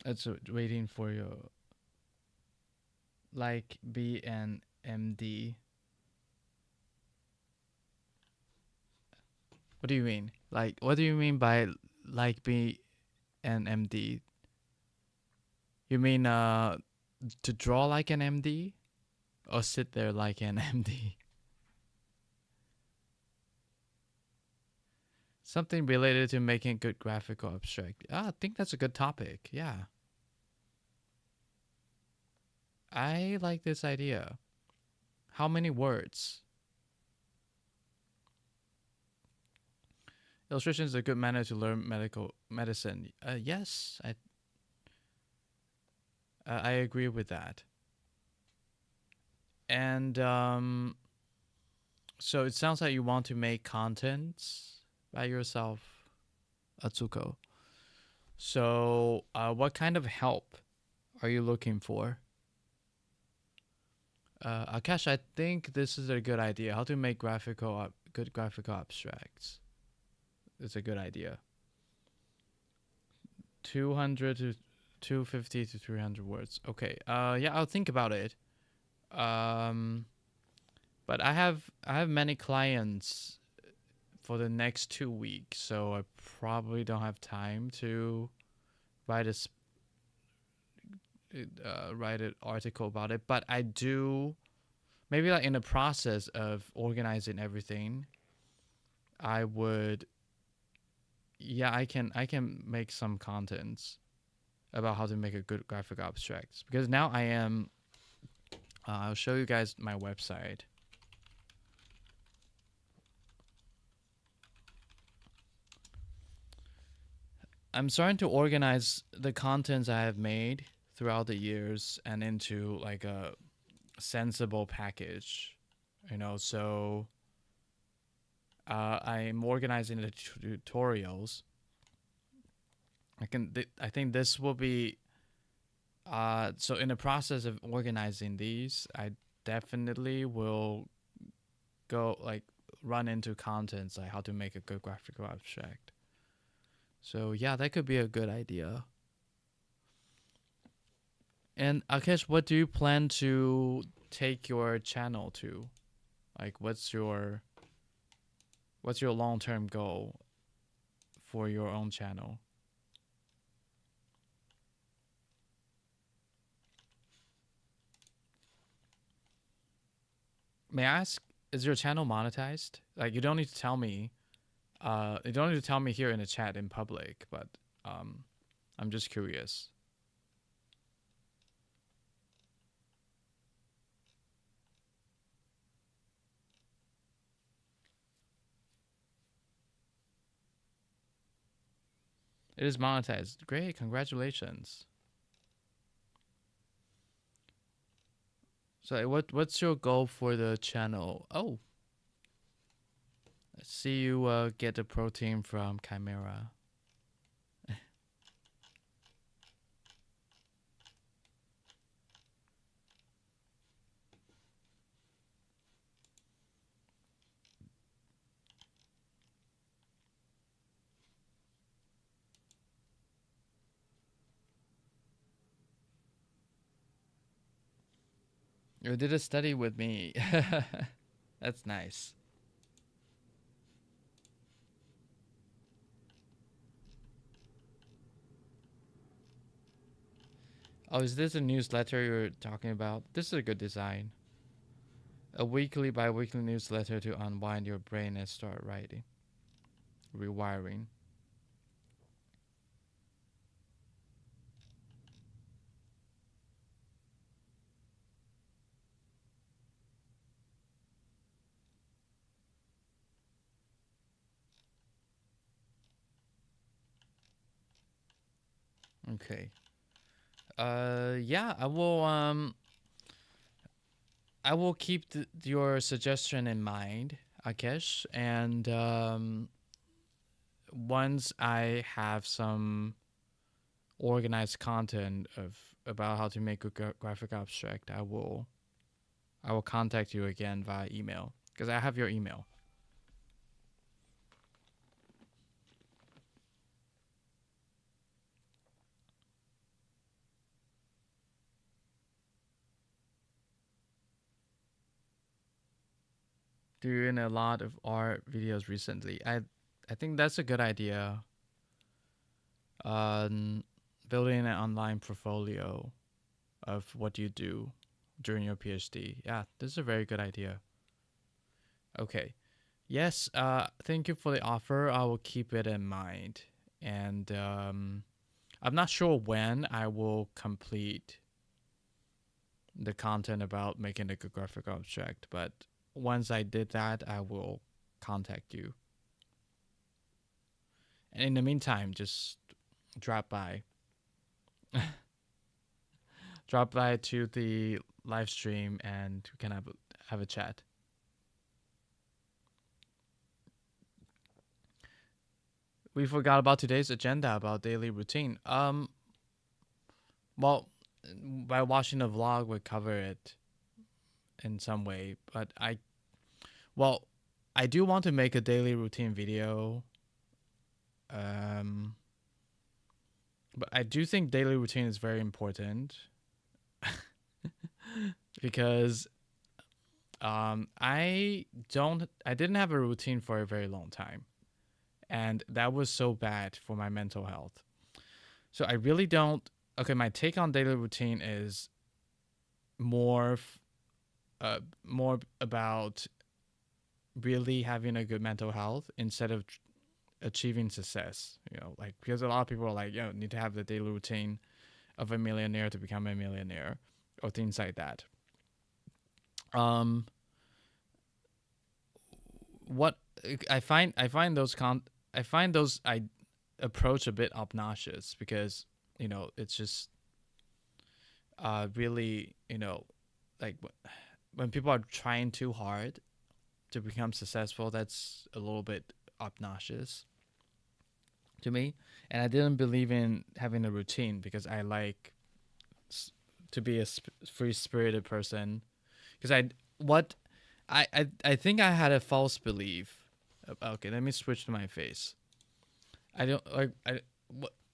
It's waiting for your like be an MD. What do you mean? Like, what do you mean by like be an MD? You mean to draw like an MD or sit there like an MD? Something related to making good graphical abstract. Ah, I think that's a good topic. Yeah. I like this idea. How many words? Illustration is a good manner to learn medical medicine. Yes, I agree with that. And so it sounds like you want to make contents by yourself, Atsuko. So what kind of help are you looking for? Akash, I think this is a good idea. How to make good graphical abstracts. It's a good idea. 200 to 250 to 300 words. Okay. Yeah, I'll think about it. Um, but I have many clients for the next 2 weeks, so I probably don't have time to write write an article about it. But I do maybe like in the process of organizing everything, I would yeah I can make some contents about how to make a good graphic abstract because now I am I'll show you guys my website. I'm starting to organize the contents I have made throughout the years and into like a sensible package, so I'm organizing the tutorials. I think this will be so in the process of organizing these, I definitely will go like run into contents like how to make a good graphical abstract. So yeah, that could be a good idea. And Akesh, what do you plan to take your channel to? Like, what's your long term goal for your own channel? May I ask, is your channel monetized? Like, you don't need to tell me. You don't need to tell me here in the chat in public, but um, I'm just curious. It is monetized. Great, congratulations. So, what's your goal for the channel? Oh, I see you get the protein from Chimera. You did a study with me. That's nice. Oh, is this a newsletter you're talking about? This is a good design. A weekly by weekly newsletter to unwind your brain and start writing. Rewiring. Okay. Yeah, I will keep your suggestion in mind, Akesh, and once I have some organized content of about how to make a graphic abstract, I will contact you again via email because I have your email. Doing a lot of art videos recently. I think that's a good idea. Um, building an online portfolio of what you do during your PhD. Yeah, this is a very good idea. Okay. Yes, thank you for the offer. I will keep it in mind. And I'm not sure when I will complete the content about making a good graphic object, but once I did that, I will contact you. And in the meantime, just drop by. Drop by to the live stream and we can have a chat. We forgot about today's agenda about daily routine. Well, by watching the vlog, we cover it in some way. But well, I do want to make a daily routine video. Um, but I do think daily routine is very important because I didn't have a routine for a very long time, and that was so bad for my mental health. So I really don't. Okay, my take on daily routine is more more about really having a good mental health instead of achieving success. You know, like because a lot of people are like, need to have the daily routine of a millionaire to become a millionaire, or things like that. Um, what I find those I approach a bit obnoxious because it's just really like when people are trying too hard to become successful, that's a little bit obnoxious to me. And I didn't believe in having a routine because I like to be a free spirited person. Because I think I had a false belief. Okay, let me switch to my face. I don't like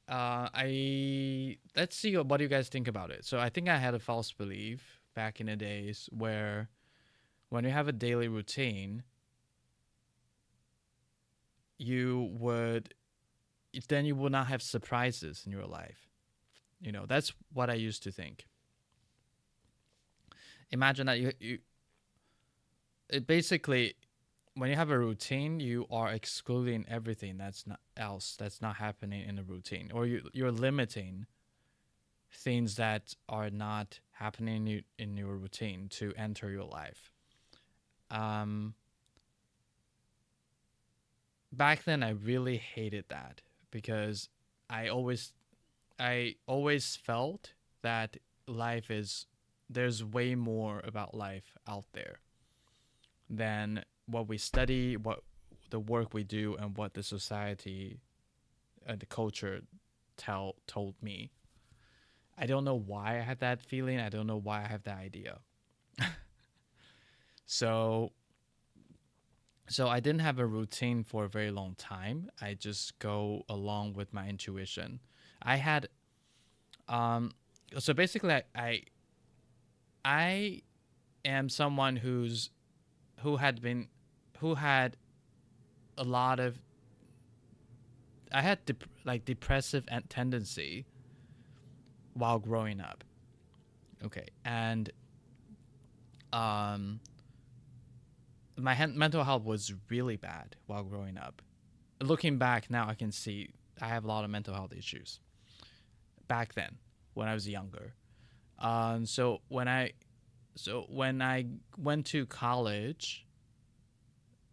I let's see what you guys think about it. So I think I had a false belief back in the days where when you have a daily routine, you would then you will not have surprises in your life. That's what I used to think. Imagine that you it basically when you have a routine, you are excluding everything that's not happening in a routine, or you're limiting things that are not happening in your routine to enter your life. Um, back then, I really hated that because I always I always felt that life is there's way more about life out there than what we study, what the work we do, and what the society and the culture told me. I don't know why I had that feeling. I don't know why I have that idea. So I didn't have a routine for a very long time. I just go along with my intuition. I had so basically I am someone who had been who had a lot of I had depressive tendency while growing up. Okay, and um, my mental health was really bad while growing up. Looking back now, I can see I have a lot of mental health issues back then when I was younger. So when I went to college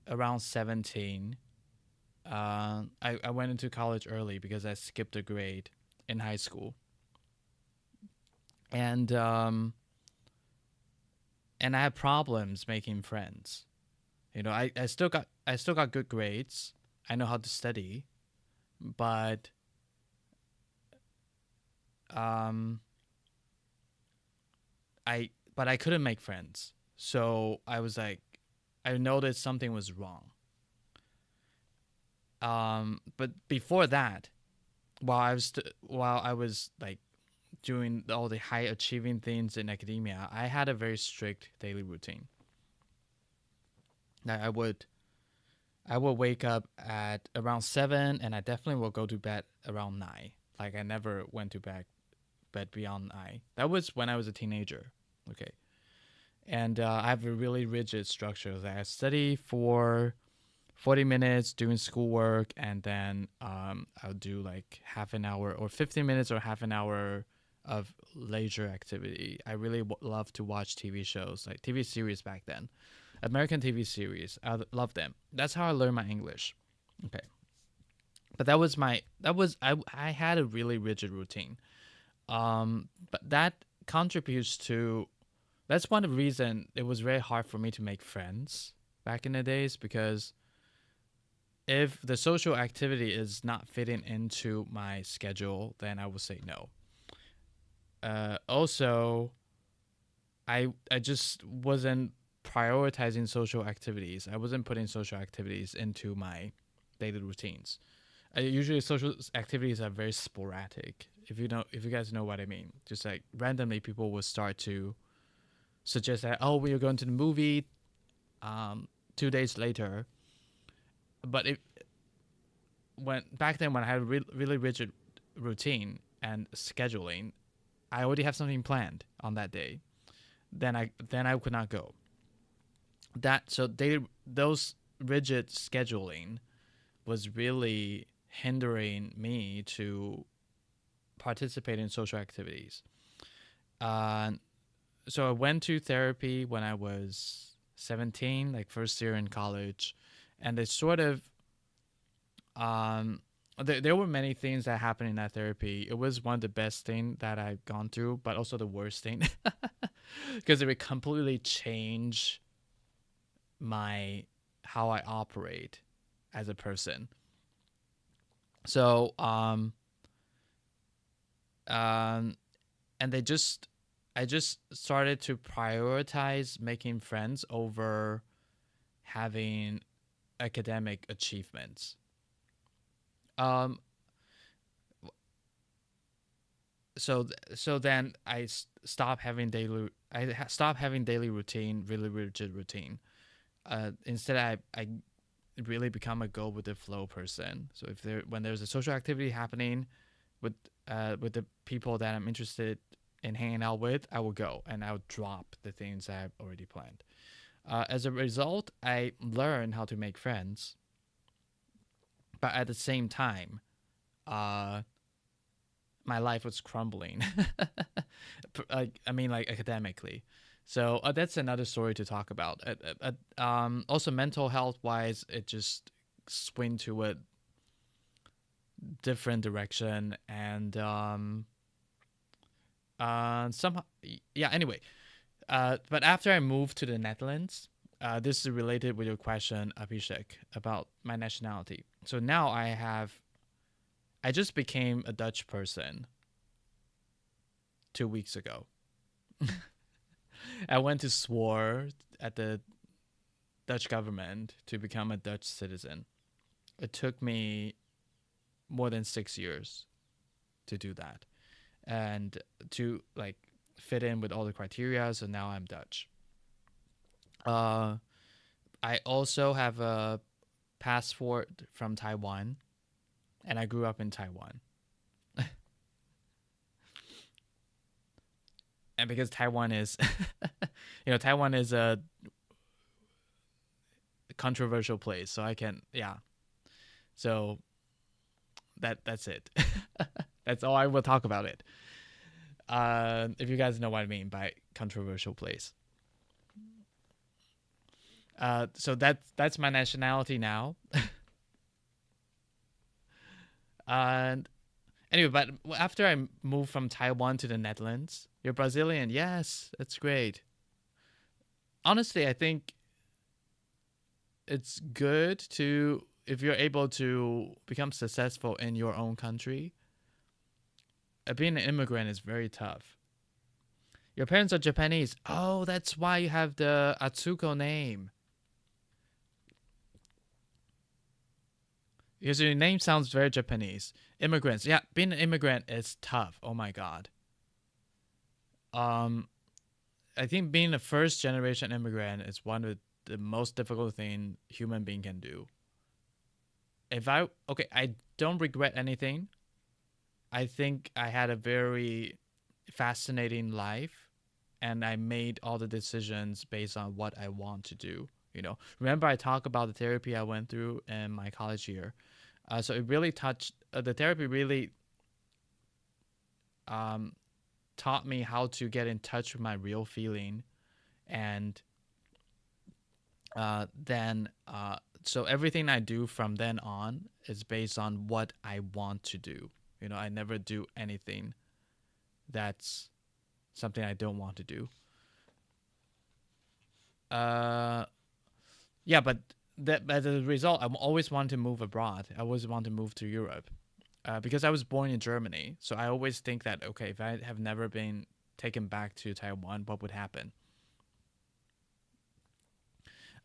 around 17, I went into college early because I skipped a grade in high school, and and I had problems making friends. You know, I still got good grades. I know how to study, but um, I couldn't make friends. So I was like, I noticed something was wrong. But before that, while I was like doing all the high achieving things in academia, I had a very strict daily routine. Like I would wake up at around 7, and I definitely will go to bed around 9. Like I never went to bed beyond 9. That was when I was a teenager. Okay, and I have a really rigid structure. Like I study for 40 minutes doing schoolwork, and then I'll do like half an hour or 15 minutes or half an hour of leisure activity. I really love to watch TV shows, like TV series back then. American TV series. I love them. That's how I learned my English. Okay. But I had a really rigid routine. But that contributes to that's one of the reason it was very hard for me to make friends back in the days, because if the social activity is not fitting into my schedule, then I would say no. Also, I just wasn't prioritizing social activities. I wasn't putting social activities into my daily routines. Usually, social activities are very sporadic. If you guys know what I mean, just like randomly, people will start to suggest that, oh, we are going to the movie 2 days later. But it when back then when I had a really rigid routine and scheduling, I already have something planned on that day. Then I could not go. Those rigid scheduling was really hindering me to participate in social activities. Uh, so I went to therapy when I was 17, like first year in college, and it sort of there were many things that happened in that therapy. It was one of the best thing that I've gone through, but also the worst thing because it would completely change my how I operate as a person. So um and I just started to prioritize making friends over having academic achievements. Um so then stopped having daily routine, really rigid routine. Instead I really become a go with the flow person. So if there when there's a social activity happening with the people that I'm interested in hanging out with, I will go and I will drop the things that I've already planned. As a result, I learned how to make friends, but at the same time, uh, my life was crumbling. Like academically. So that's another story to talk about. Also, mental health wise, it just swing to a different direction, and somehow, yeah. Anyway, but after I moved to the Netherlands, this is related with your question, Abhishek, about my nationality. So now I just became a Dutch person 2 weeks ago. I went to swore at the Dutch government to become a Dutch citizen. It took me more than 6 years to do that and to like fit in with all the criteria. So now I'm Dutch. Uh, I also have a passport from Taiwan, and I grew up in Taiwan. And because Taiwan is, Taiwan is a controversial place, so I can, yeah. So that's it. That's all I will talk about it. If you guys know what I mean by controversial place. So that's my nationality now. And anyway, but after I moved from Taiwan to the Netherlands, you're Brazilian. Yes, that's great. Honestly, I think it's good to if you're able to become successful in your own country. Being an immigrant is very tough. Your parents are Japanese. Oh, that's why you have the Atsuko name. Because your name sounds very Japanese. Immigrants. Yeah, being an immigrant is tough. Oh my god. Um, I think being a first generation immigrant is one of the most difficult thing human being can do. I don't regret anything. I think I had a very fascinating life and I made all the decisions based on what I want to do. Remember I talked about the therapy I went through in my college year. So it really touched. The therapy really um, taught me how to get in touch with my real feeling, and then so everything I do from then on is based on what I want to do. I never do anything that's something I don't want to do. Uh, yeah, but as a result, I always want to move abroad. I always want to move to Europe because I was born in Germany. So I always think that okay, if I have never been taken back to Taiwan, what would happen?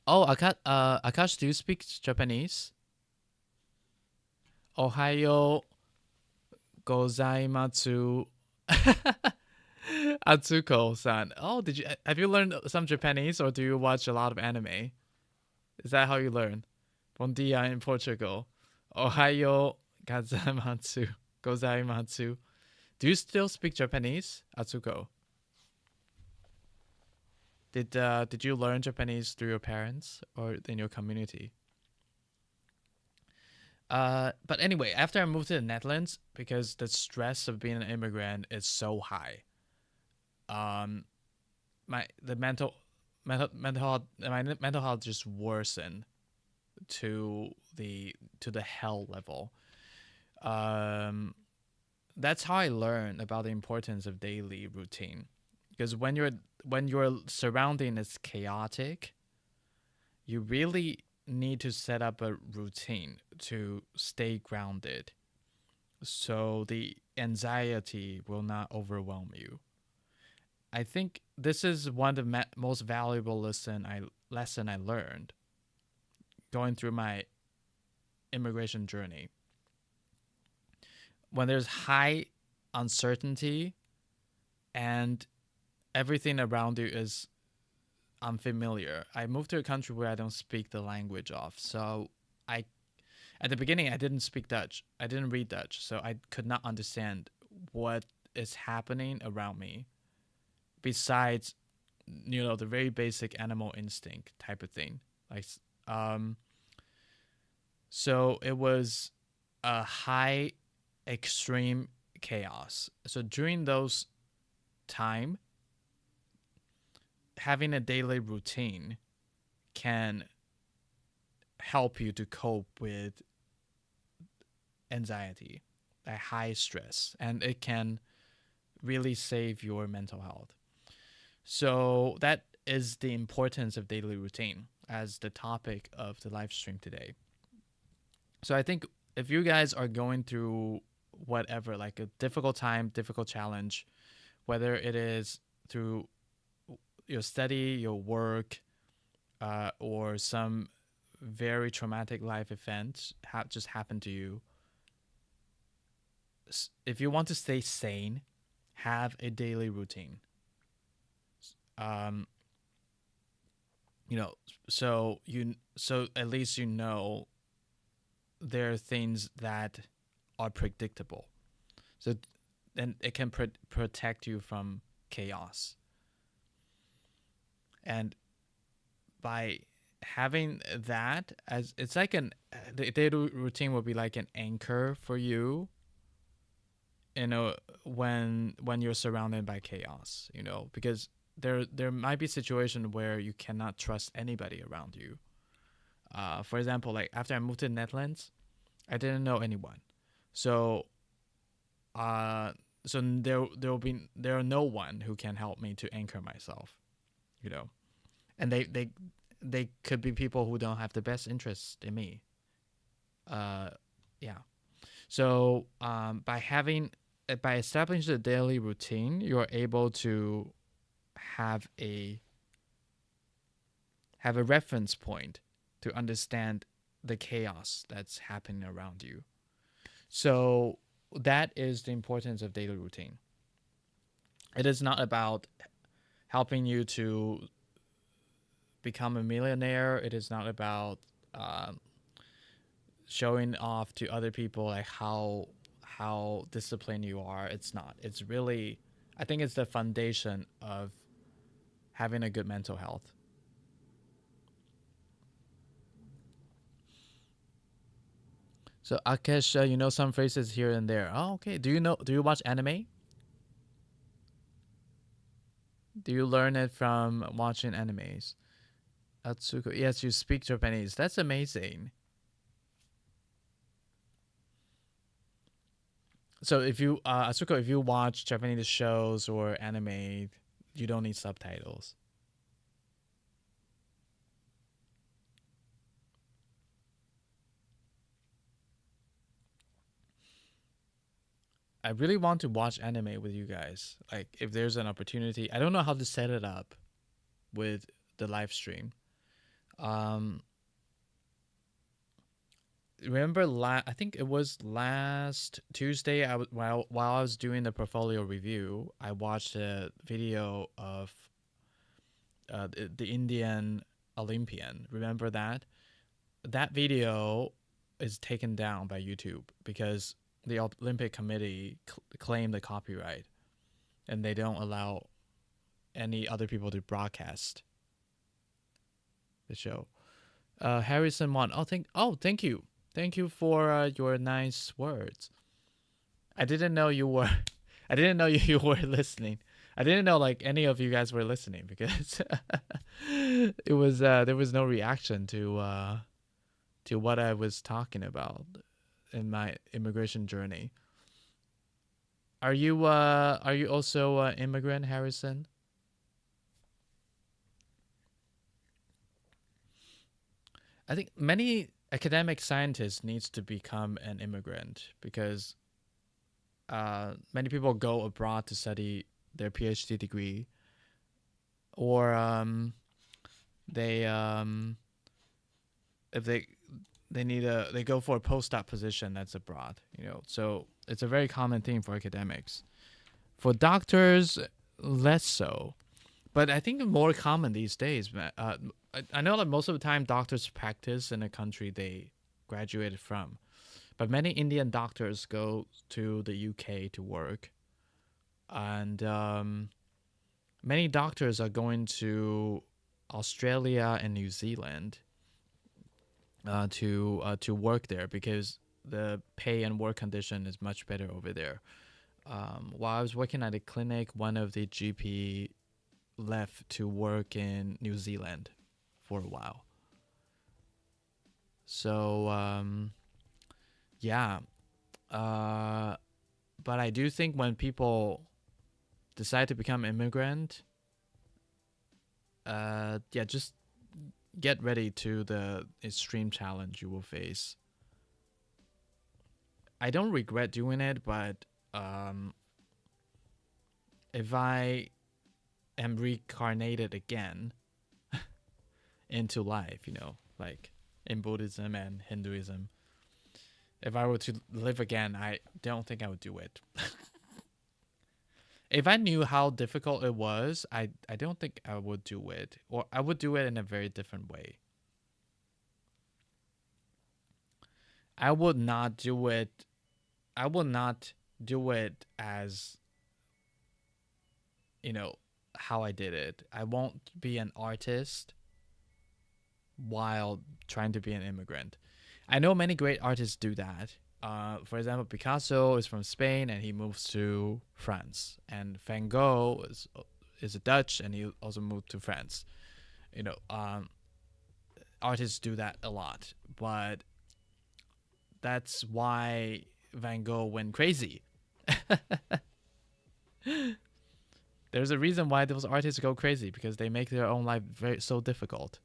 Oh, Akash, do you speak Japanese? Ohayo gozaimasu. Atsuko-san. Oh, have you learned some Japanese or do you watch a lot of anime? Is that how you learn? Bon dia in Portugal. Ohayo gozaimasu. Do you still speak Japanese, Atsuko? Did you learn Japanese through your parents or in your community? But anyway, after I moved to the Netherlands, because the stress of being an immigrant is so high, um, my the mental health just worsened to the hell level. Um, that's how I learned about the importance of daily routine. Because when your surrounding is chaotic, you really need to set up a routine to stay grounded so the anxiety will not overwhelm you. I think this is one of the most valuable lesson I learned going through my immigration journey. When there's high uncertainty and everything around you is unfamiliar. I moved to a country where I don't speak the language of. So I at the beginning I didn't speak Dutch. I didn't read Dutch, so I could not understand what is happening around me besides the very basic animal instinct type of thing. Like um so it was a high extreme chaos. So during those time, having a daily routine can help you to cope with anxiety, that high stress, and it can really save your mental health. So that is the importance of daily routine as the topic of the live stream today. So I think if you guys are going through whatever, like a difficult time, difficult challenge, whether it is through your study, your work, or some very traumatic life event just happened to you, if you want to stay sane, have a daily routine. Um, you know, so at least you know there are things that are predictable. So then it can protect you from chaos. And by having that as it's like an the daily routine will be like an anchor for you, you know, when you're surrounded by chaos, you know, because there might be a situation where you cannot trust anybody around you. For example, like after I moved to the Netherlands, I didn't know anyone, so uh, so there are no one who can help me to anchor myself, you know, and they could be people who don't have the best interest in me. Uh, yeah. So by establishing a daily routine, you're able to have a have a reference point to understand the chaos that's happening around you. So that is the importance of daily routine. It is not about helping you to become a millionaire. It is not about um, showing off to other people like how disciplined you are. It's not. It's really, I think it's the foundation of having a good mental health. So Akesh, you know some phrases here and there. Oh, okay. Do you know? Do you watch anime? Do you learn it from watching animes? Atsuko, yes, you speak Japanese. That's amazing. So if you, Atsuko, if you watch Japanese shows or anime, you don't need subtitles. I really want to watch anime with you guys. Like, if there's an opportunity, I don't know how to set it up with the live stream. Um, remember, I think it was last Tuesday. While I was doing the portfolio review, I watched a video of the Indian Olympian. Remember that? That video is taken down by YouTube because the Olympic Committee claimed the copyright, and they don't allow any other people to broadcast the show. Harrison won. Thank you. Thank you for your nice words. I didn't know you were I didn't know you were listening. I didn't know like any of you guys were listening because it was there was no reaction to what I was talking about in my immigration journey. Are you also immigrant, Harrison? I think many academic scientists needs to become an immigrant because many people go abroad to study their PhD degree, or they if they need a they go for a postdoc position that's abroad. You know, so it's a very common thing for academics. For doctors, less so, but I think more common these days. I know that most of the time doctors practice in a country they graduated from, but many Indian doctors go to the UK to work, and many doctors are going to Australia and New Zealand to work there because the pay and work condition is much better over there. While I was working at a clinic, one of the GP left to work in New Zealand for a while. So yeah, uh, but I do think when people decide to become immigrant, yeah, just get ready to the extreme challenge you will face. I don't regret doing it, but um, if I am reincarnated again into life, you know, like in Buddhism and Hinduism, if I were to live again, I don't think I would do it. If I knew how difficult it was, I don't think I would do it, or I would do it in a very different way. I would not do it. I would not do it as, you know, how I did it. I won't be an artist while trying to be an immigrant. I know many great artists do that. For example, Picasso is from Spain and he moves to France, and Van Gogh is a Dutch and he also moved to France. You know, artists do that a lot, but that's why Van Gogh went crazy. There's a reason why those artists go crazy, because they make their own life very so difficult.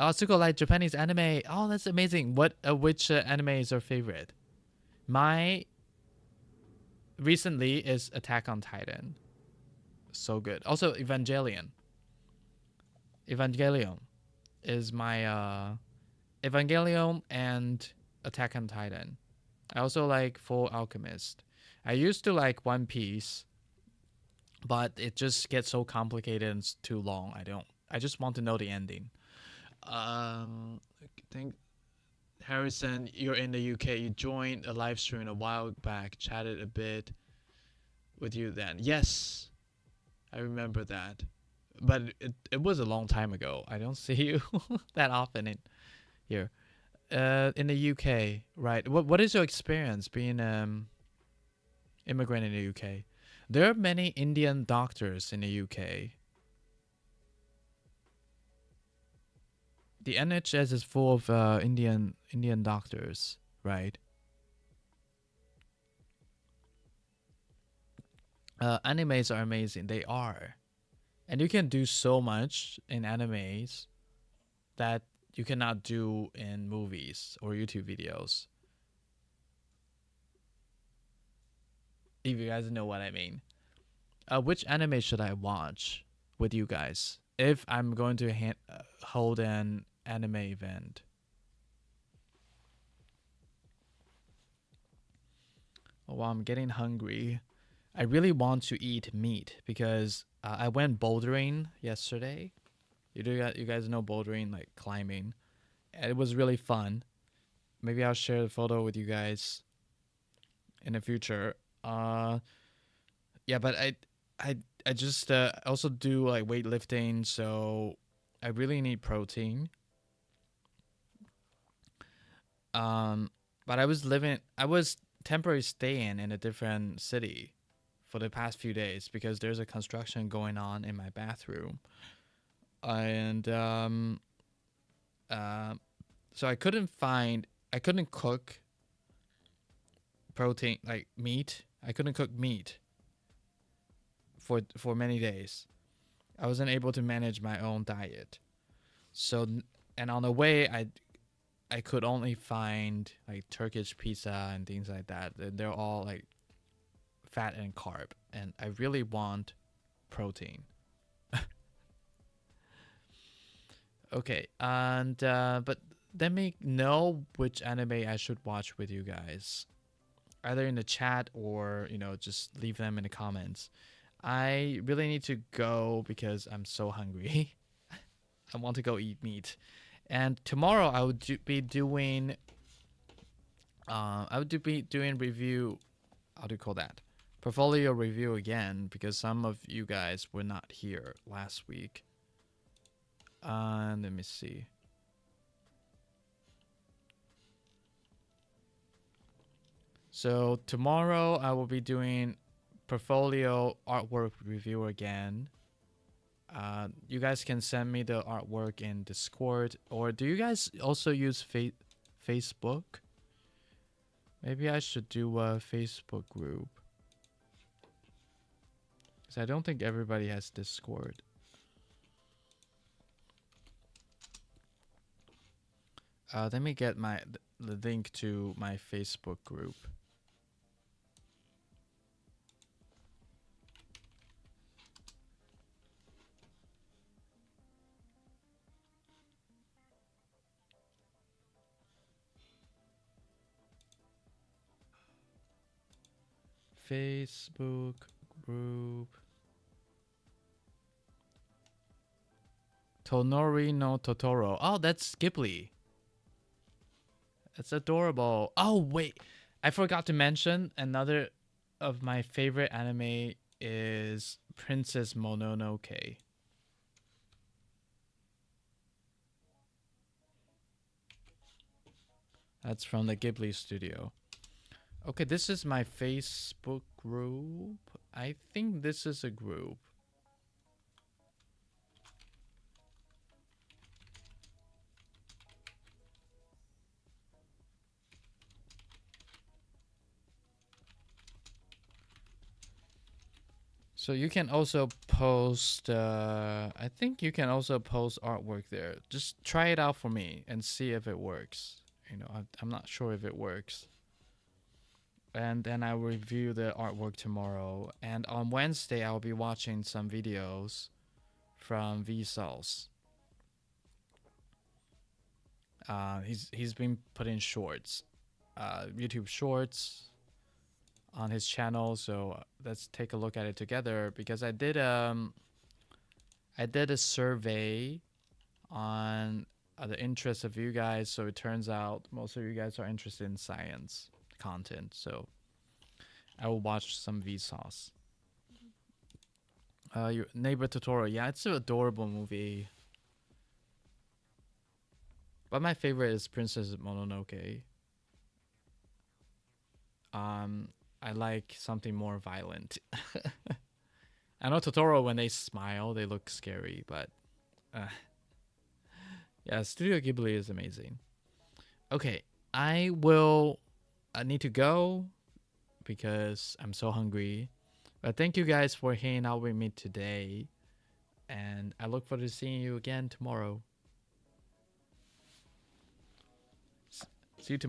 Oh, Suko like Japanese anime. Oh, that's amazing. What which anime is your favorite? My recently is Attack on Titan. So good. Also Evangelion. Evangelion is my Evangelion and Attack on Titan. I also like Full Alchemist. I used to like One Piece, but it just gets so complicated and it's too long. I just want to know the ending. I think Harrison, you're in the UK. You joined a live stream a while back, chatted a bit with you then. Yes, I remember that. But it was a long time ago. I don't see you that often in here. In the UK, right? What is your experience being immigrant in the UK? There are many Indian doctors in the UK. The NHS is full of Indian doctors, right? Animes are amazing. They are, and you can do so much in animes that you cannot do in movies or YouTube videos. If you guys know what I mean. Which anime should I watch with you guys if I'm going to hold an anime event? Oh, well, I'm getting hungry. I really want to eat meat because I went bouldering yesterday. You guys know bouldering, like climbing. And it was really fun. Maybe I'll share the photo with you guys in the future. Yeah, but I I just also do like weightlifting, so I really need protein. Um, but I was temporarily staying in a different city for the past few days because there's a construction going on in my bathroom, and uh, so I couldn't cook protein like meat. I couldn't cook meat for many days. I wasn't able to manage my own diet. So and on the way, I could only find like Turkish pizza and things like that. They're all like fat and carb, and I really want protein. Okay, and but let me know which anime I should watch with you guys, either in the chat or just leave them in the comments. I really need to go because I'm so hungry. I want to go eat meat, and tomorrow I would be doing. I would be doing review. How do you call that? Portfolio review again because some of you guys were not here last week. Let me see. So tomorrow I will be doing portfolio artwork review again. You guys can send me the artwork in Discord, or do you guys also use Facebook? Maybe I should do a Facebook group because I don't think everybody has Discord. Let me get the link to my Facebook group. Facebook group. Tonori no Totoro. Oh, that's Ghibli. That's adorable. Oh, wait. I forgot to mention another of my favorite anime is Princess Mononoke. That's from the Ghibli studio. Okay, this is my Facebook group. I think this is a group. So you can also post, I think you can also post artwork there. Just try it out for me and see if it works. You know, I'm not sure if it works. And then I'll review the artwork tomorrow. And on Wednesday, I'll be watching some videos from Vsauce. He's been putting shorts, YouTube shorts on his channel. So let's take a look at it together because I did a survey on the interest of you guys. So it turns out most of you guys are interested in science content. So I will watch some Vsauce. Your Neighbor Totoro. Yeah, it's an adorable movie. But my favorite is Princess Mononoke. I like something more violent. I know Totoro, when they smile, they look scary, but yeah, Studio Ghibli is amazing. Okay, I need to go because I'm so hungry. But thank you guys for hanging out with me today. And I look forward to seeing you again tomorrow. See you tomorrow.